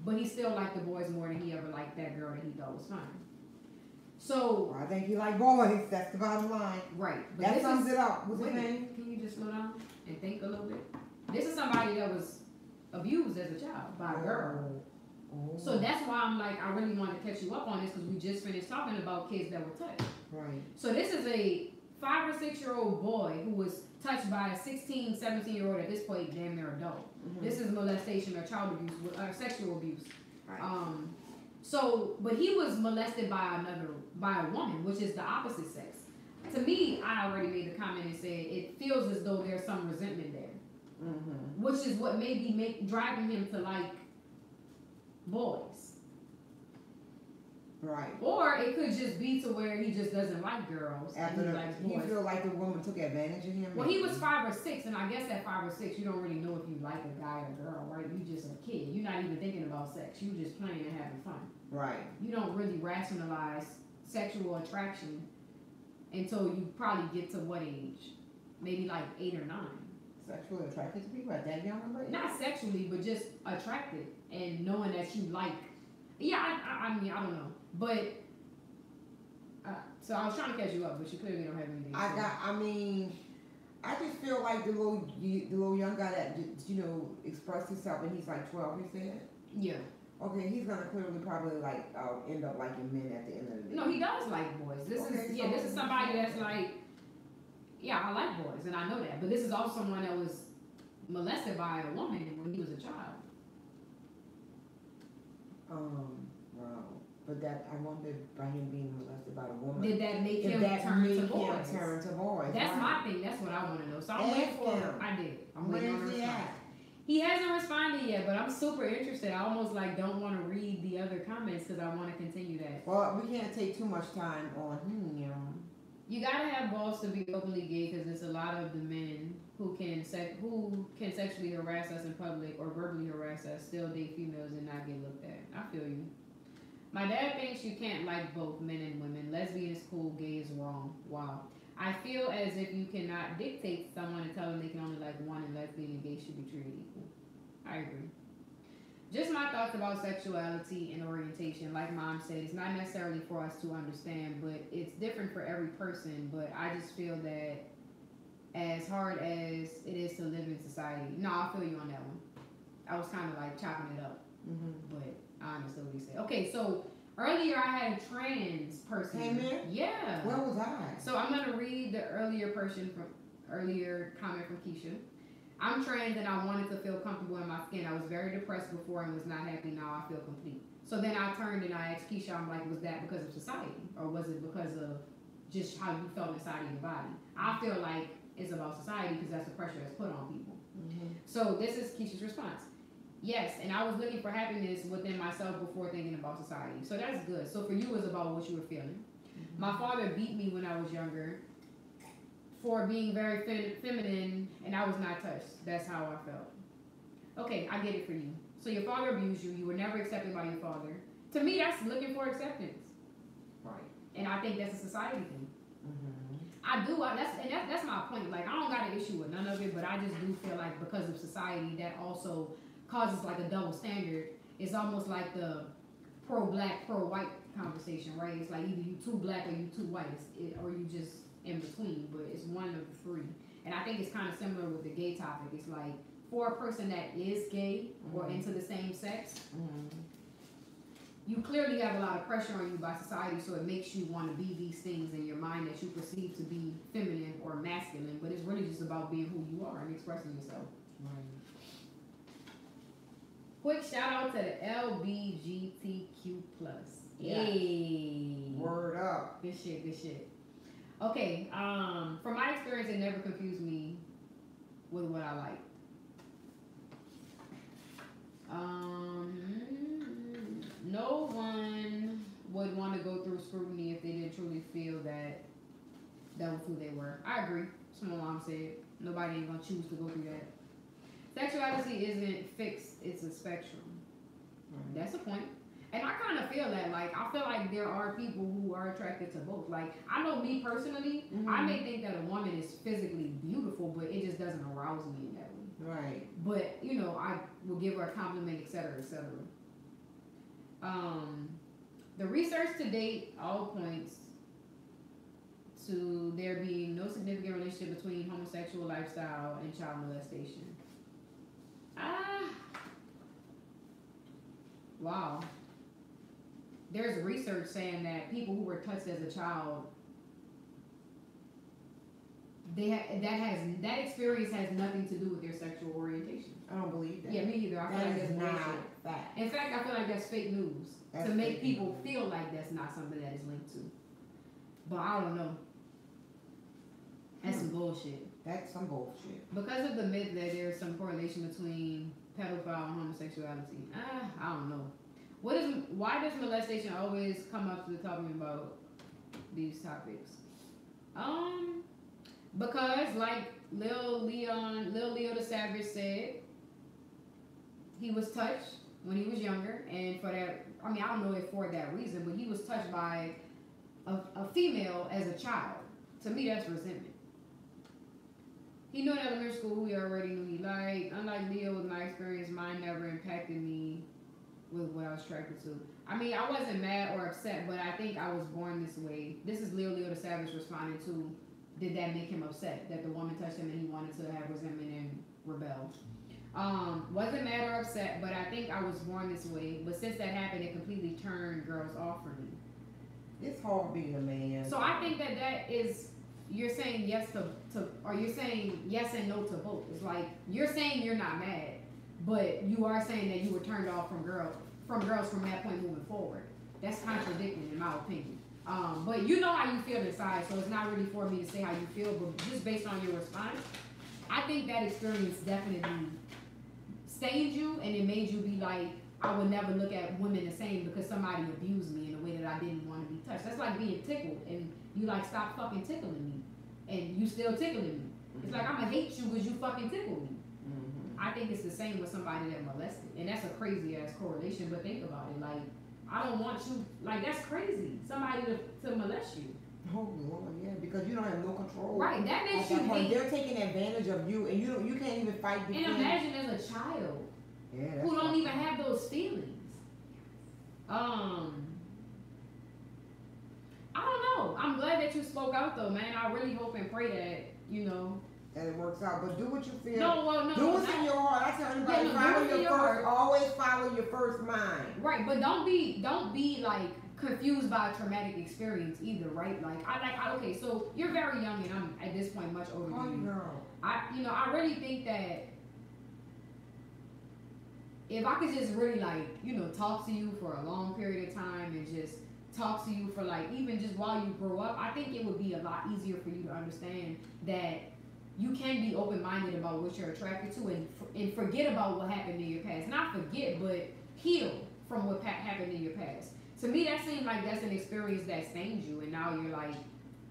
but he still liked the boys more than he ever liked that girl that he thought was fine. So, I think he liked boys. That's the bottom line. Right. But that sums it up. What's his name? Can you just slow down and think a little bit? This is somebody that was abused as a child by a girl. Oh. So that's why I'm like, I really want to catch you up on this because we just finished talking about kids that were touched. Right. So this is a 5 or 6-year-old boy who was touched by a 16, 17-year-old at this point, damn near adult. Mm-hmm. This is molestation or child abuse, sexual abuse. Right. So, but he was molested by a woman, which is the opposite sex. To me, I already made the comment and said it feels as though there's some resentment there. Mm-hmm. Which is what may be driving him to like boys. Right. Or it could just be to where he just doesn't like girls. After and he likes boys. You feel like the woman took advantage of him? Well, he was 5 or 6, and I guess at 5 or 6, you don't really know if you like a guy or a girl, right? You just a kid. You're not even thinking about sex. You just playing and having fun. Right. You don't really rationalize sexual attraction until you probably get to what age? Maybe like 8 or 9. Sexually attracted to people at that young age? Not sexually, but just attracted and knowing that you like. Yeah, I mean, I don't know. But, so I was trying to catch you up, but you clearly don't have anything to say. I just feel like the little young guy that, expressed himself and he's like 12, you said? Yeah. Okay, he's gonna clearly probably like end up liking men at the end of the day. No, he does like boys. This is somebody that's like, yeah, I like boys, and I know that. But this is also someone that was molested by a woman when he was a child. Wow. But that I wonder by him being molested by a woman. Did that make If him that turn made to him boys? turn to boys. That's right. my thing. That's what I want to know. So I'm waiting for him. I did. I'm waiting on a Where's he response. at? He hasn't responded yet, but I'm super interested. I almost like don't want to read the other comments because I want to continue that. Well, we can't take too much time on him. You gotta have balls to be openly gay because there's a lot of the men who can sexually harass us in public or verbally harass us, still date females and not get looked at. I feel you. My dad thinks you can't like both men and women. Lesbian is cool, gay is wrong. Wow. I feel as if you cannot dictate someone and tell them they can only like one, and lesbian and gay should be treated equal. I agree. Just my thoughts about sexuality and orientation. Like Mom said, it's not necessarily for us to understand, but it's different for every person. But I just feel that as hard as it is to live in society, no, I feel you on that one. I was kind of like chopping it up, but I understood what you said. Okay, so earlier I had a trans person. Came in? Yeah. Where was I? So I'm gonna read the earlier comment from Keisha. I'm trans and I wanted to feel comfortable in my skin. I was very depressed before and was not happy. Now I feel complete. So then I turned and I asked Keisha, I'm like, was that because of society? Or was it because of just how you felt inside of your body? I feel like it's about society because that's the pressure that's put on people. So this is Keisha's response. Yes, and I was looking for happiness within myself before thinking about society. So that's good. So for you, it's about what you were feeling. My father beat me when I was younger for being very feminine, and I was not touched. That's how I felt. Okay, I get it for you. So your father abused you. You were never accepted by your father. To me, that's looking for acceptance. Right. And I think that's a society thing. I do. That's my point. Like, I don't got an issue with none of it, but I just do feel like because of society, that also causes like a double standard. It's almost like the pro-black, pro-white conversation, right? It's like either you too black or you too white, or you just in between, but it's one of the three. And I think it's kind of similar with the gay topic. It's like for a person that is gay or into the same sex, you clearly have a lot of pressure on you by society, so it makes you want to be these things in your mind that you perceive to be feminine or masculine, but it's really just about being who you are and expressing yourself. Quick shout out to the LBGTQ+. Hey. Word up. Good shit, good shit. Okay, from my experience, it never confused me with what I like. No one would want to go through scrutiny if they didn't truly feel that was who they were. I agree. That's what my mom said. Nobody ain't gonna choose to go through that. Sexuality isn't fixed, it's a spectrum. That's a point. And I kind of feel that, like, I feel like there are people who are attracted to both. Like, I know me personally, I may think that a woman is physically beautiful, but it just doesn't arouse me in that way. Right. But, you know, I will give her a compliment, etc., etc. The research to date all points to there being no significant relationship between homosexual lifestyle and child molestation. Wow. There's research saying that people who were touched as a child, that experience has nothing to do with their sexual orientation. I don't believe that. Yeah, me either. I feel like that's not bullshit. fact. In fact, I feel like that's fake news to make people feel like that's not something that is linked to. But I don't know. That's some bullshit. That's some bullshit. Because of the myth that there's some correlation between pedophile and homosexuality. I don't know. Why does molestation always come up to the talking about these topics? Because like Lil Leo the Savage said, he was touched when he was younger, and for that, I mean, I don't know if for that reason, but he was touched by a female as a child. To me, that's resentment. He knew in elementary school who he already knew he liked. Unlike Leo, with my experience, mine never impacted me with what I was attracted to. I mean, I wasn't mad or upset, but I think I was born this way. This is Leo the Savage responding to, did that make him upset that the woman touched him and he wanted to have resentment and rebel? Wasn't mad or upset, but I think I was born this way. But since that happened, it completely turned girls off for me. It's hard being a man. So I think that is, you're saying yes to or you're saying yes and no to both. It's like you're saying you're not mad, but you are saying that you were turned off from girls from that point moving forward. That's contradicting in my opinion. But you know how you feel inside, so it's not really for me to say how you feel, but just based on your response, I think that experience definitely stained you, and it made you be like, I would never look at women the same because somebody abused me in a way that I didn't want to be touched. That's like being tickled, and you like, stop fucking tickling me, and you still tickling me. It's like, I'm gonna hate you because you fucking tickle me. I think it's the same with somebody that molested, and that's a crazy ass correlation. But think about it, like, I don't want you, like, that's crazy. Somebody to molest you. Oh Lord, yeah, because you don't have no control. Right, that makes you hate. They're taking advantage of you, and you can't even fight. And imagine as a child, who don't even have those feelings. I don't know. I'm glad that you spoke out though, man. I really hope and pray that, you know, and it works out. But do what you feel. No, do what's in your heart. I tell anybody, follow your first. Always follow your first mind. Right, but don't be like confused by a traumatic experience either, right? Okay, so you're very young, and I'm at this point much older than you. Girl. I really think that if I could just really talk to you for a long period of time and just talk to you for even just while you grow up, I think it would be a lot easier for you to understand that you can be open-minded about what you're attracted to and forget about what happened in your past. Not forget, but heal from what happened in your past. To me, that seemed like that's an experience that stains you, and now you're like,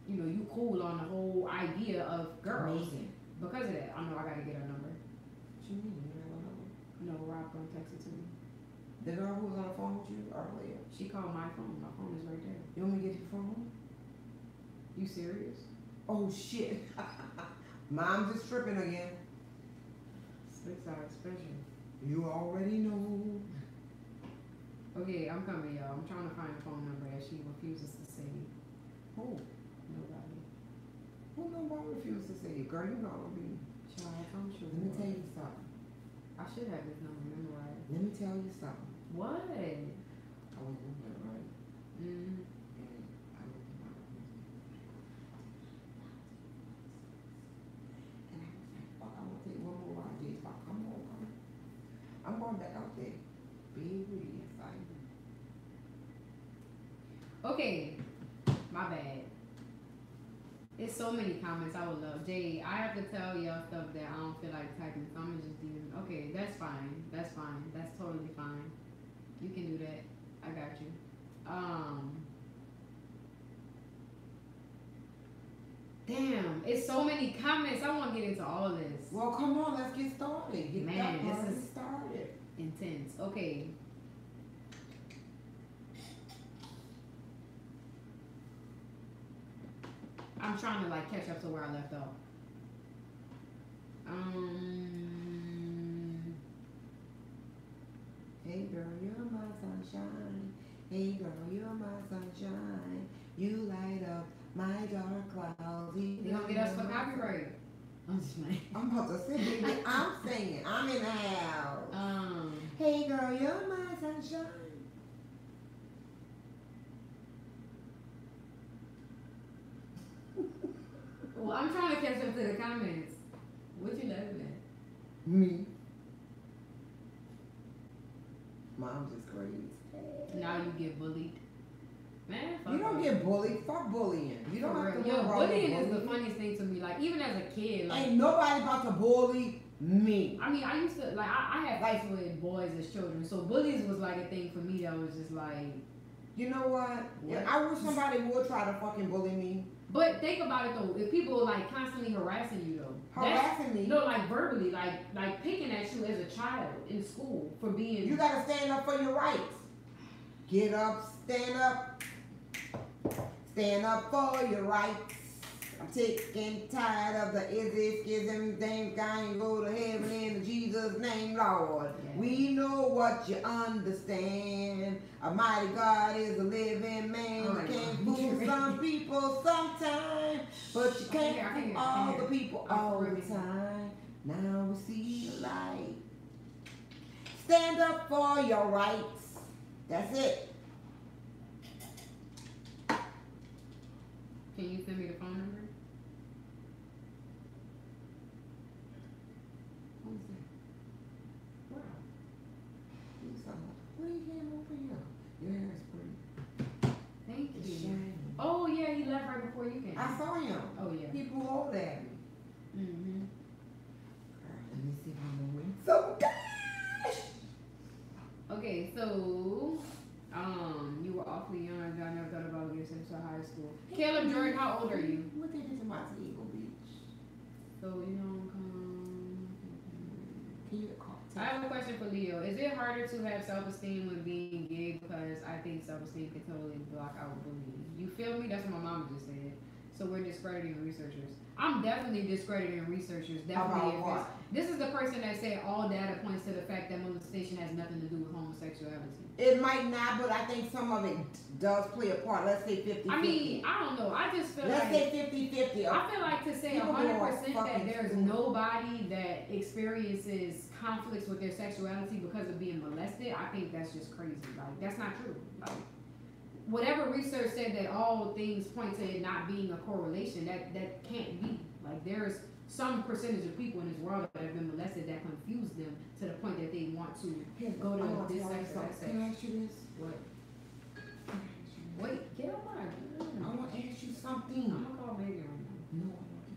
you cool on the whole idea of girls. Amazing. Because of that, I know I gotta get her number. What you mean? You have a number? No, Rob gonna text it to me. The girl who was on the phone with you earlier? She called my phone. My phone is right there. You want me to get your phone? You serious? Oh shit. Mom's just tripping again. Six hour special. You already know. Okay, I'm coming, y'all. I'm trying to find a phone number that she refuses to say. Who? Nobody. Who nobody refuses to say? Girl, you know I'll be. Child, I'm sure. Let me tell you something. I should have this number memorized. Let me tell you something. What? I was looking at it, right? Mm. And I looked at my and I was like, fuck, I want to take one more ride, Jayde. Fuck, come on. I'm going back out there. Be really excited. Okay, my bad. There's so many comments I would love. Jayde, I have to tell y'all stuff that I don't feel like typing, so I'm gonna just do it. Okay, that's fine. That's fine. That's totally fine. You can do that. I got you. Damn, it's so many comments. I want to get into all of this. Well, come on, let's get started. This is started. Intense. Okay. I'm trying to catch up to where I left off. Hey girl, you're my sunshine. Hey girl, you're my sunshine. You light up my dark clouds. They gonna get us for copyright. I'm just playing. I'm about to say, baby, I'm singing. I'm in the house. Hey girl, you're my sunshine. Well, I'm trying to catch up to the comments. What you laughing at? Me. Mom's just crazy. Now you get bullied. Man, fuck you don't get bullied. Fuck bullying. You don't have to. Bullying is the funniest thing to me. Even as a kid, ain't nobody about to bully me. I mean, I used to I had fights with boys as children, so bullies was a thing for me that was just You know what? I wish somebody would try to fucking bully me. But think about it though. If people constantly harassing you though, harassing me? No, verbally, like picking at you as a child in school for being. You gotta stand up for your rights. Get up, stand up. Stand up for your rights. I'm sick and tired of the schism thing. I ain't go to heaven in Jesus' name, Lord. Yeah. We know what you understand. A mighty God is a living man. You can't fool some people sometimes, but you can't fool all the people all the time. Now we see the light. Stand up for your rights. That's it. Can you send me the phone number? Who's that? Wow. Who's that? What are you getting over here? Your hair is pretty. before you came? I saw him. Oh yeah. He pulled over at me. Mm-hmm. Let me see if I'm gonna win. So gosh. Okay, so you were awfully young. I never thought about getting sent to high school. Caleb Jordan, how old are you? What they did to Montego Beach? So you know, Can you call? I have a question for Leo. Is it harder to have self-esteem when being gay? Because I think self-esteem can totally block out bullying. You feel me? That's what my mama just said. So we're discrediting researchers. I'm definitely discrediting researchers. Definitely. About what? This is the person that said all data points to the fact that molestation has nothing to do with homosexuality. It might not, but I think some of it does play a part. Let's say 50-50. I mean, I don't know. I just feel Let's like say 50-50. I feel like to say People who are 100% that fucking there's stupid. nobody that experiences conflicts with their sexuality because of being molested, I think that's just crazy. Like, that's not true. Like, whatever research said that all things point to it not being a correlation, that can't be. Like, there's some percentage of people in this world that have been molested that confuse them to the point that they want to go to this sex or that sex. Can I ask you this? What? Wait, get on my. I want to ask you something. I'm gonna call Megan right now. No, I want to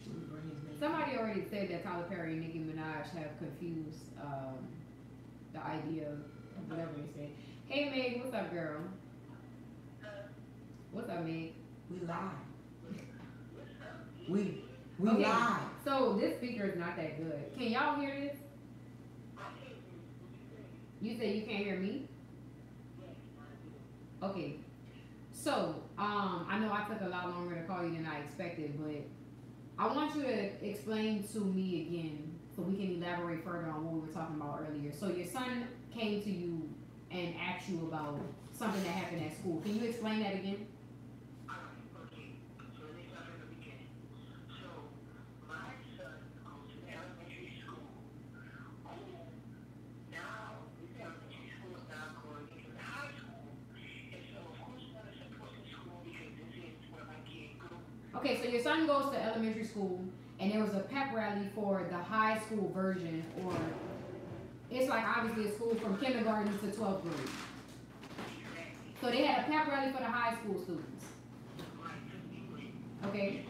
ask you. Somebody already said that Tyler Perry and Nicki Minaj have confused the idea of whatever they said. Hey Meg, what's up, girl? What's up, Meg? We lied. We Okay, lied. so this speaker is not that good. Can y'all hear this? You said you can't hear me? Okay. So, I know I took a lot longer to call you than I expected, but I want you to explain to me again so we can elaborate further on what we were talking about earlier. So your son came to you and asked you about something that happened at school. Can you explain that again? Okay, so your son goes to elementary school, and there was a pep rally for the high school version, or it's like obviously a school from kindergarten to 12th grade. So they had a pep rally for the high school students. Okay.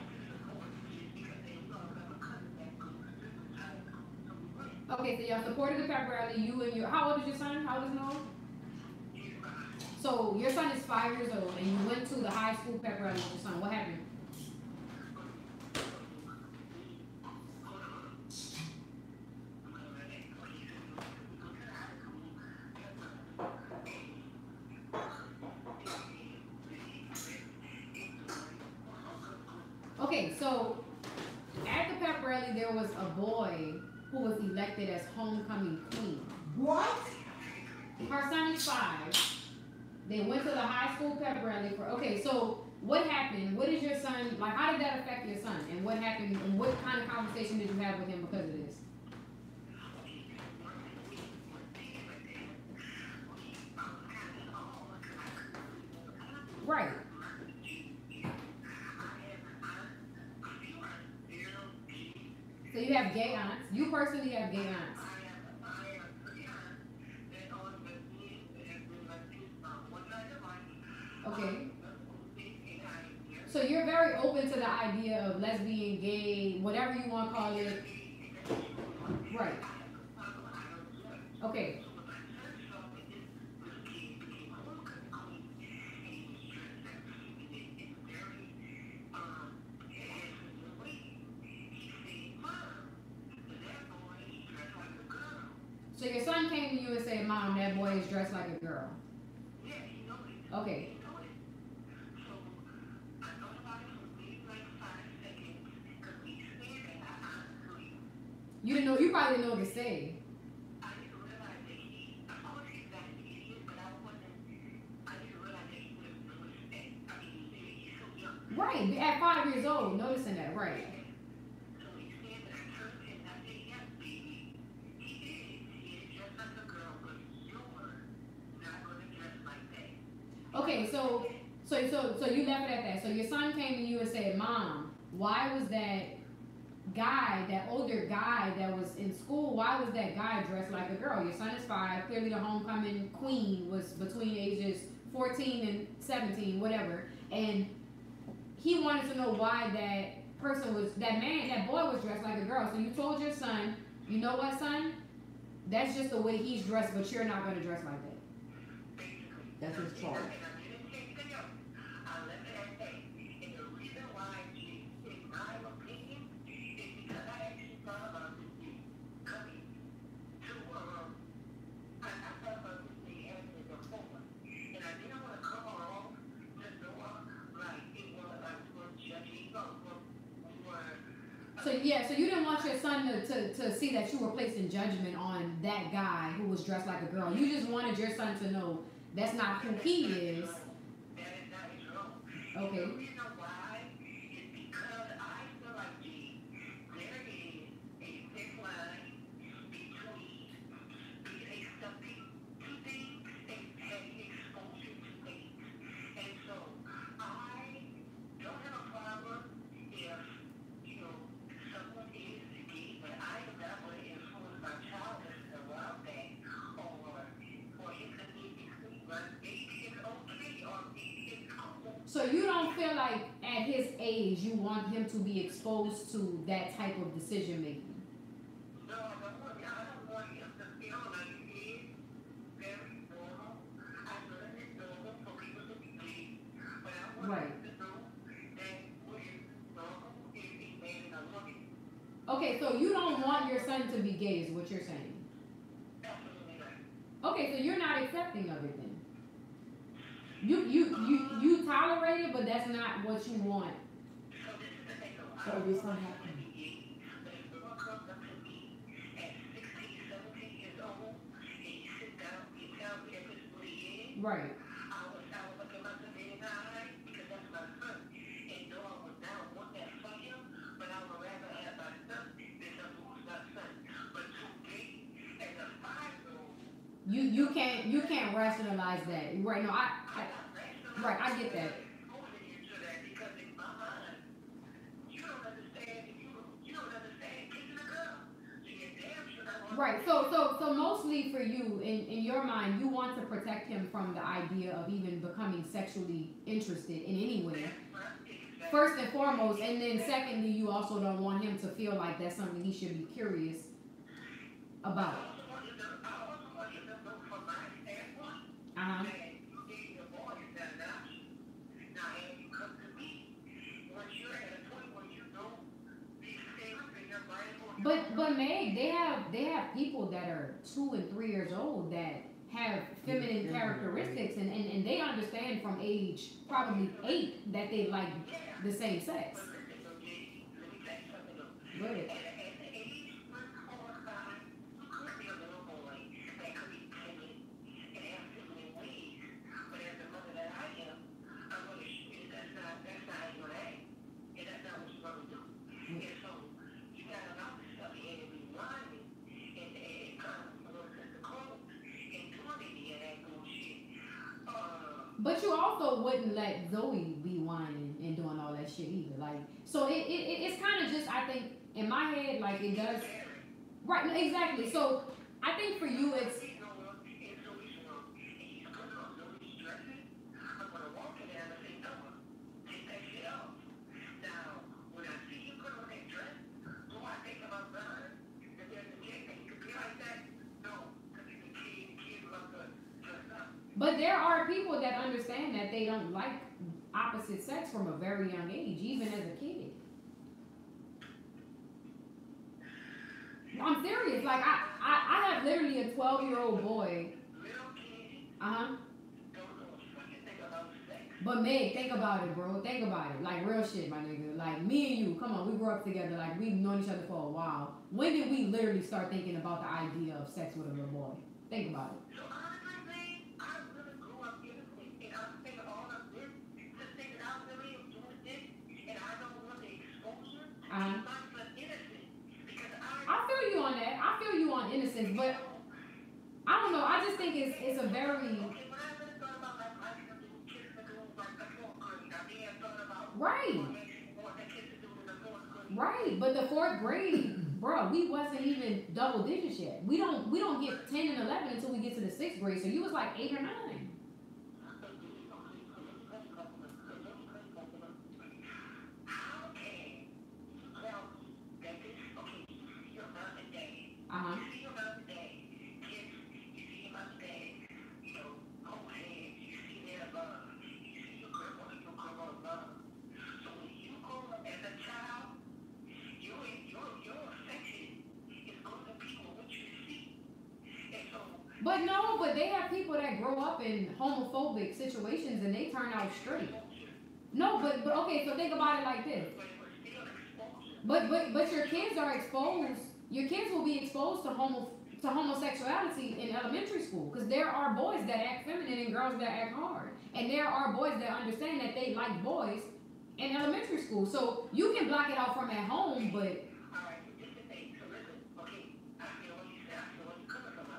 Okay, so y'all supported the pep rally. You and your, how old is your son? How old is Noah? So your son is 5 years old, and you went to the high school pep rally with your son. What happened? Okay, so at the pep rally, there was a boy who was elected as homecoming queen. What? Her son is 5. They went to the high school pep rally for. Okay, so what happened? What is your son like? How did that affect your son? And what happened? And what kind of conversation did you have with him because of this? Right. So you have gay aunts. You personally have gay aunts. Okay. So you're very open to the idea of lesbian, gay, whatever you want to call it. Right. Okay. So your son came to you and said, "Mom, that boy is dressed like a girl." Okay. You didn't know. You probably didn't know what to say. Right. At 5 years old, noticing that. Right. Okay, so you left it at that. So your son came to you and said, "Mom, why was that guy, that older guy that was in school, why was that guy dressed like a girl?" Your son is 5. Clearly the homecoming queen was between ages 14 and 17, whatever. And he wanted to know why that boy was dressed like a girl. So you told your son, you know what, son? That's just the way he's dressed, but you're not gonna dress like that. That's his charge. So you didn't want your son to see that you were placing judgment on that guy who was dressed like a girl. You just wanted your son to know that's not who he is. Okay. So you don't feel like at his age you want him to be exposed to that type of decision making? No, I don't want him to feel like he is very normal. I know that it's normal for people to be gay, but I want him to know that what is normal is a man and a woman. Okay, so you don't want your son to be gay is what you're saying? Absolutely right. Okay, so you're not accepting of it then? You tolerate it, but that's not what you want. So this is the thing, though. So this not happening. But if someone comes up to me at 16, 17 years old, and you sit down, you tell me if it's what he is, Right. I would look at myself in the eye because that's my son. And though I would not want that for him, but I would rather have my son than someone who's my son. But too gay as a 5-year-old. You can't rationalize that. Right, no, I get that. Because in my mind, you don't understand kissing a girl. So you're damn sure not. Right. So mostly for you, in your mind, you want to protect him from the idea of even becoming sexually interested in any way. First and foremost, and then secondly, you also don't want him to feel like that's something he should be curious about. I also want you to know from my standpoint Uh-huh. that you dating a boy is not an option. Now, as you come to me, once you're at a point where you know these things in your brain, But Meg, they have people that are 2 and 3 years old that have feminine characteristics, and they understand from age probably 8 that they like the same sex. but listen, Jayde, let me tell you something though. Go ahead. At the age 4 or 5, you could be a little boy that could be timid and have feminine ways. But as the mother that I am, I'm going to show you that's not how you're going to act. And that's not what you're going to do. And so you got to allow yourself to be whining and kind of a little sense of clothes and doing any of that bullshit. But you also wouldn't let Zoe be whining and doing all that shit either. Like, so it's kind of just, I think, in my head, like it does. Right, no, exactly. So I think for you, it's. But there are people that understand that they don't like opposite sex from a very young age, even as a kid. I'm serious. Like I have literally a 12-year-old boy. Uh-huh. But Meg, think about it, bro. Think about it. Like real shit, my nigga. Like me and you, come on, we grew up together. Like we've known each other for a while. When did we literally start thinking about the idea of sex with a little boy? Think about it. I feel you on that. I feel you on innocence, but I don't know. I just think it's a very right. But the 4th grade, bro, we wasn't even double digits yet. We don't get 10 and 11 until we get to the 6th grade. So you was like 8 or 9. But no, but they have people that grow up in homophobic situations and they turn out straight. No, but okay, so think about it like this. But your kids are exposed. Your kids will be exposed to homosexuality in elementary school because there are boys that act feminine and girls that act hard, and there are boys that understand that they like boys in elementary school. So you can block it out from at home, but.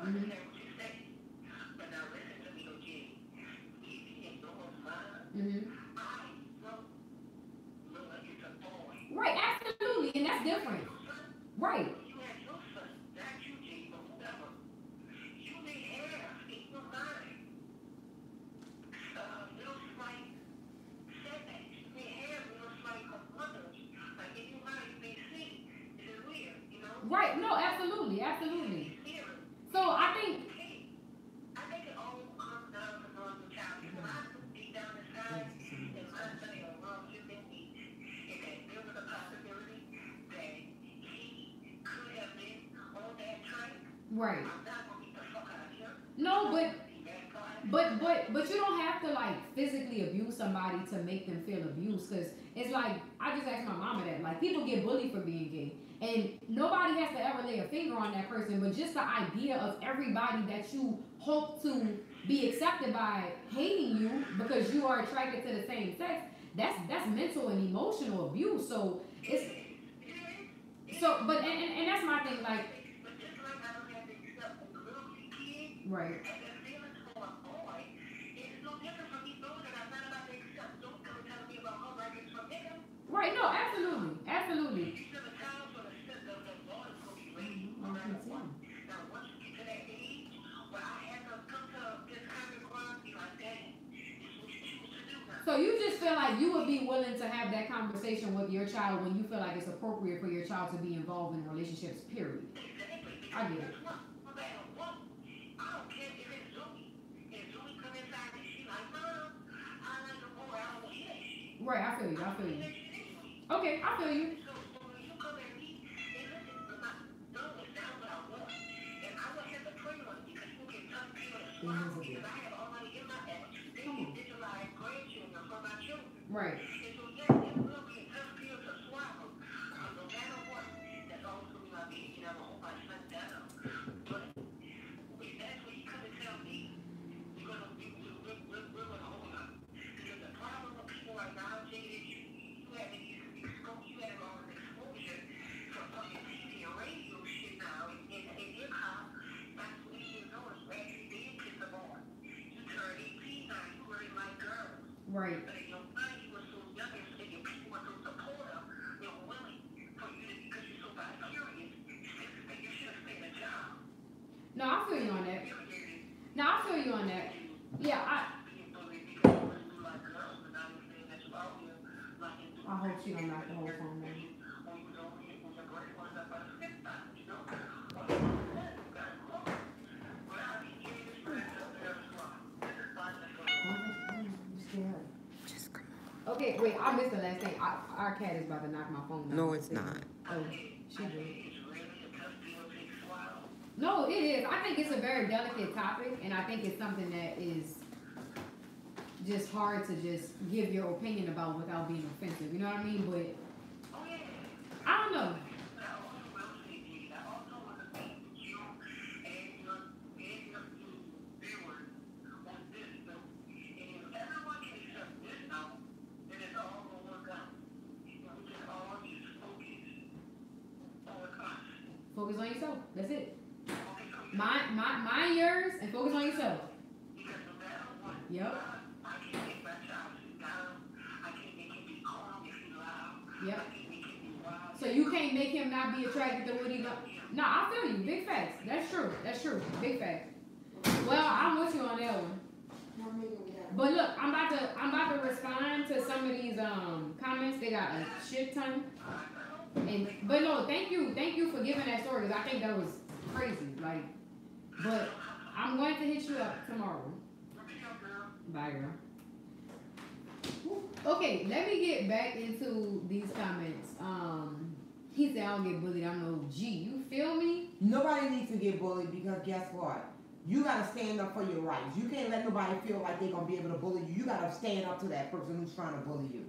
Mm-hmm. Mm-hmm. Right, absolutely, and that's different. Right. Right, no, absolutely, absolutely. So I think. It all comes down to the child. Because I deep down inside, in my study of world human needs, is that there was a possibility that he could have been on that train. Right. I'm not gonna beat the fuck out of him. No, but you don't have to like physically abuse somebody to make them feel abused. Cause it's like I just asked my mama that like people get bullied for being gay, and nobody has to ever lay a finger on that person. But just the idea of everybody that you hope to be accepted by hating you because you are attracted to the same sex, that's mental and emotional abuse. So it's so, but and that's my thing. Like, but just like I don't have to accept a little kid, right. and the feelings for a boy, it's no different from me knowing that I'm not about to accept. Don't come and tell me about her like it's from him. Right. No. Absolutely. Absolutely. So the child's gonna sit there, the boy is gonna be ready no matter what. Now once you get to that age, where I have to come to this common ground, be like, Daddy, this is what you choose to do now. So you just feel like you would be willing to have that conversation with your child when you feel like it's appropriate for your child to be involved in relationships, period. Exactly. I get it. No matter what, I don't care if it's Zoe. If Zoe come inside and she like, Mom, I like a boy, I don't want to hear that shit. Right, I feel you. I feel you. Okay, I feel you. So when you come at me, and listen, no, it's not what I want. And I would have to pray on it because you get tough pill to swallow because I have already in my ass. They individualize grandchildren for my children. Right. And so yes, it will be a tough pill to swallow. No matter what, that's always going to be my baby, and I hope my son down. But if that's what you come and tell me, we're going to hold up. Because the problem with people right now, Jayde, is you have all this exposure from fucking TV and radio shit now in your car. That's what you know is actually being kids are born. You turn 18 now, you really like girls. Right. But in your mind, you were so young and your people were so supportive, they were willing for you to, because you're so bi-curious, you should have stayed a job. No, I feel you on that. No, I feel you on that. Yeah, I hope she don't knock the whole phone down. Okay, wait, I missed the last thing. Our cat is about to knock my phone down. No, it's not. Oh, she did. No, it is. I think it's a very delicate topic, and I think it's something that is just hard to just give your opinion about without being offensive. You know what I mean? But I don't know. Focus on yourself. That's it. Mind yours and focus on yourself. Yep. Yep. So you can't make him not be attracted to what he does. No, I feel you. Big facts. That's true. That's true. Big facts. Well, I'm with you on that one. But look, I'm about to respond to some of these comments. They got a shit ton. But no, thank you for giving that story because I think that was crazy. Like, but I'm going to hit you up tomorrow. Bye, girl. Okay, let me get back into these comments. He said I don't get bullied. I'm no G. You feel me? Nobody needs to get bullied because guess what? You gotta stand up for your rights. You can't let nobody feel like they're gonna be able to bully you. You gotta stand up to that person who's trying to bully you.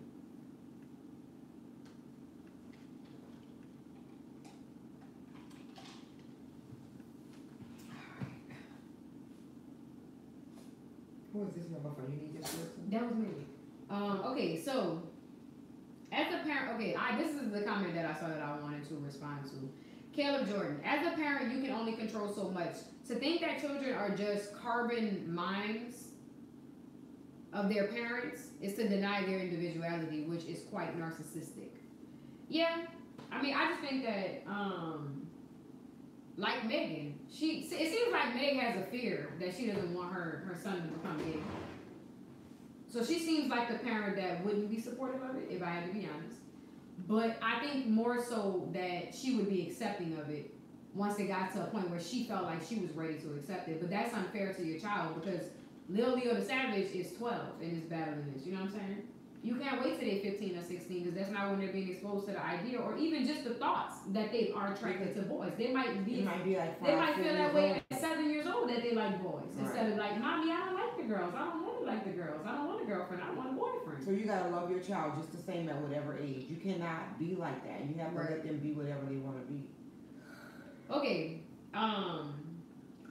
Who is this number for? You need this person? That was me. Okay, so as a parent, this is the comment that I saw that I wanted to respond to. Caleb Jordan, as a parent, you can only control so much. To think that children are just carbon mimes of their parents is to deny their individuality, which is quite narcissistic. Yeah, I mean, I just think that, like Megan, it seems like Meg has a fear that she doesn't want her son to become gay. So she seems like the parent that wouldn't be supportive of it, if I had to be honest. But I think more so that she would be accepting of it once it got to a point where she felt like she was ready to accept it. But that's unfair to your child because Lil Leo the Savage is 12 and is battling this. You know what I'm saying? You can't wait till they're 15 or 16 because that's not when they're being exposed to the idea or even just the thoughts that they are attracted to boys. They might feel that way at 7 years old that they like boys instead of like, mommy, I don't like the girls. I don't want to like the girls. I don't want a girlfriend. I want a boyfriend. So you gotta love your child just the same at whatever age. You cannot be like that. You have to let them be whatever they want to be. Okay. On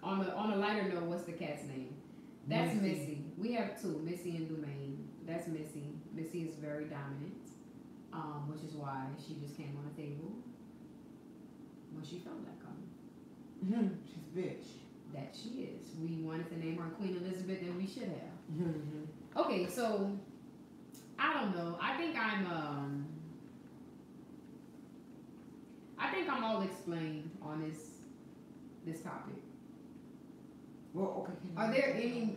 a lighter note, what's the cat's name? That's Missy. We have two, Missy and Dumaine. That's Missy. Missy is very dominant, which is why she just came on the table when she felt that coming. She's a bitch. That she is. We wanted to name her Queen Elizabeth, and we should have. Okay, so I don't know. I think I'm all explained on this topic. Well, okay. Are there any?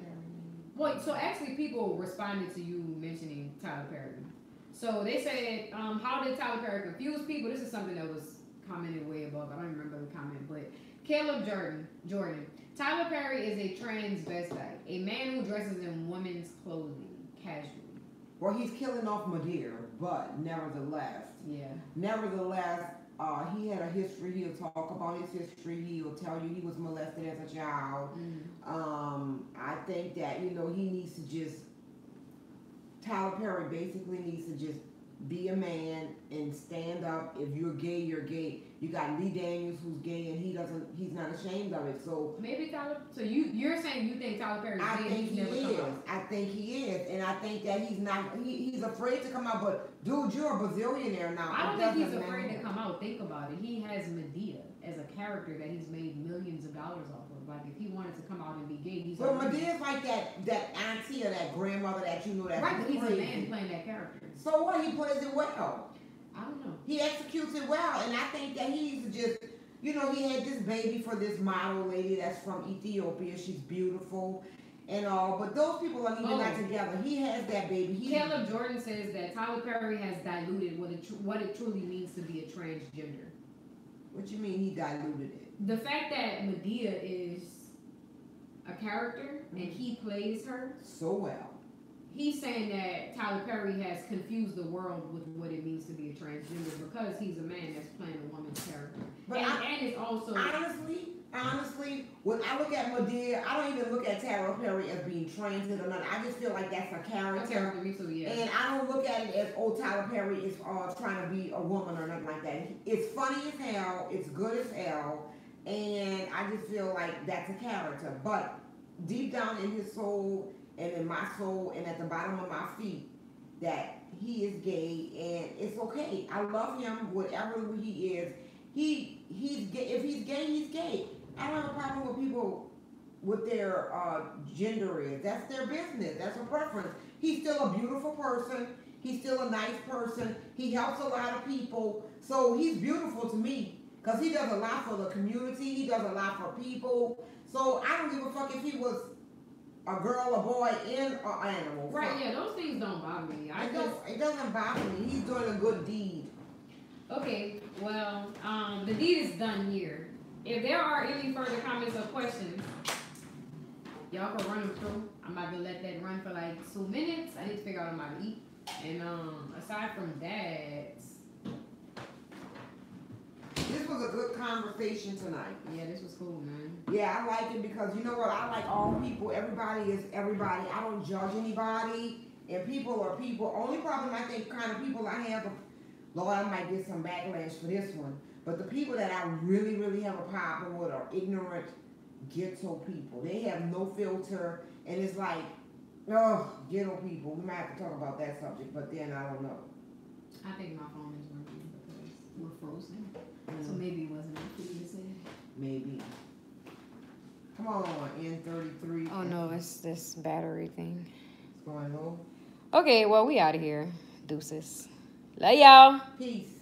Wait, so actually people responded to you mentioning Tyler Perry. So they said, how did Tyler Perry confuse people? This is something that was commented way above. I don't remember the comment, but Caleb Jordan. Tyler Perry is a transvestite, a man who dresses in women's clothing casually. Well, he's killing off Madea, but nevertheless, he had a history. He'll talk about his history. He'll tell you he was molested as a child. I think that, he needs to just, Tyler Perry basically needs to just be a man and stand up. If you're gay, you're gay. You got Lee Daniels who's gay and he's not ashamed of it. So maybe Tyler, so you're saying you think Tyler Perry is gay? I think he is. I think he is. And I think that he's afraid to come out, but dude, you're a bazillionaire now. I don't think he's afraid to come out. Think about it. He has Madea as a character that he's made millions of dollars off of. Like if he wanted to come out and be gay, he's well, Madea's like that auntie or that grandmother that that's right, but he's a man playing that character. So what? He plays it well. I don't know. He executes it well, and I think that he's just, he had this baby for this model lady that's from Ethiopia. She's beautiful and all, but those people are even not together. He has that baby. Caleb Jordan says that Tyler Perry has diluted what it truly means to be a transgender. What you mean he diluted it? The fact that Madea is a character and he plays her so well. He's saying that Tyler Perry has confused the world with what it means to be a transgender because he's a man that's playing a woman's character. But and it's also honestly, when I look at Madea, I don't even look at Tyler Perry as being transgender or nothing. I just feel like that's a character. Me too, yeah. And I don't look at it as Tyler Perry is trying to be a woman or nothing like that. It's funny as hell. It's good as hell. And I just feel like that's a character. But deep down in his soul and in my soul and at the bottom of my feet, that he is gay and it's okay. I love him, whatever he is. He's gay. If he's gay, he's gay. I don't have a problem with people with their gender is. That's their business. That's a preference. He's still a beautiful person. He's still a nice person. He helps a lot of people. So he's beautiful to me because he does a lot for the community. He does a lot for people. So I don't give a fuck if he was a girl, a boy, and an animal. Right, yeah, those things don't bother me. It doesn't bother me. He's doing a good deed. Okay, well, the deed is done here. If there are any further comments or questions, y'all can run them through. I'm about to let that run for like 2 minutes. I need to figure out what I'm about to eat. And aside from that, this this was a good conversation tonight. Yeah, this was cool, man. Yeah, I like it because you know what? I like all people. Everybody is everybody. I don't judge anybody. And people are people. Only problem I think kind of people I have, Lord, I might get some backlash for this one. But the people that I really, really have a problem with are ignorant, ghetto people. They have no filter. And it's like, oh, ghetto people. We might have to talk about that subject, but then I don't know. I think my phone is working because we're frozen. So maybe it wasn't enough for you to say. Maybe. Come on, N33. Oh no, it's this battery thing. It's going low. Okay, well, we out of here. Deuces. Love y'all. Peace.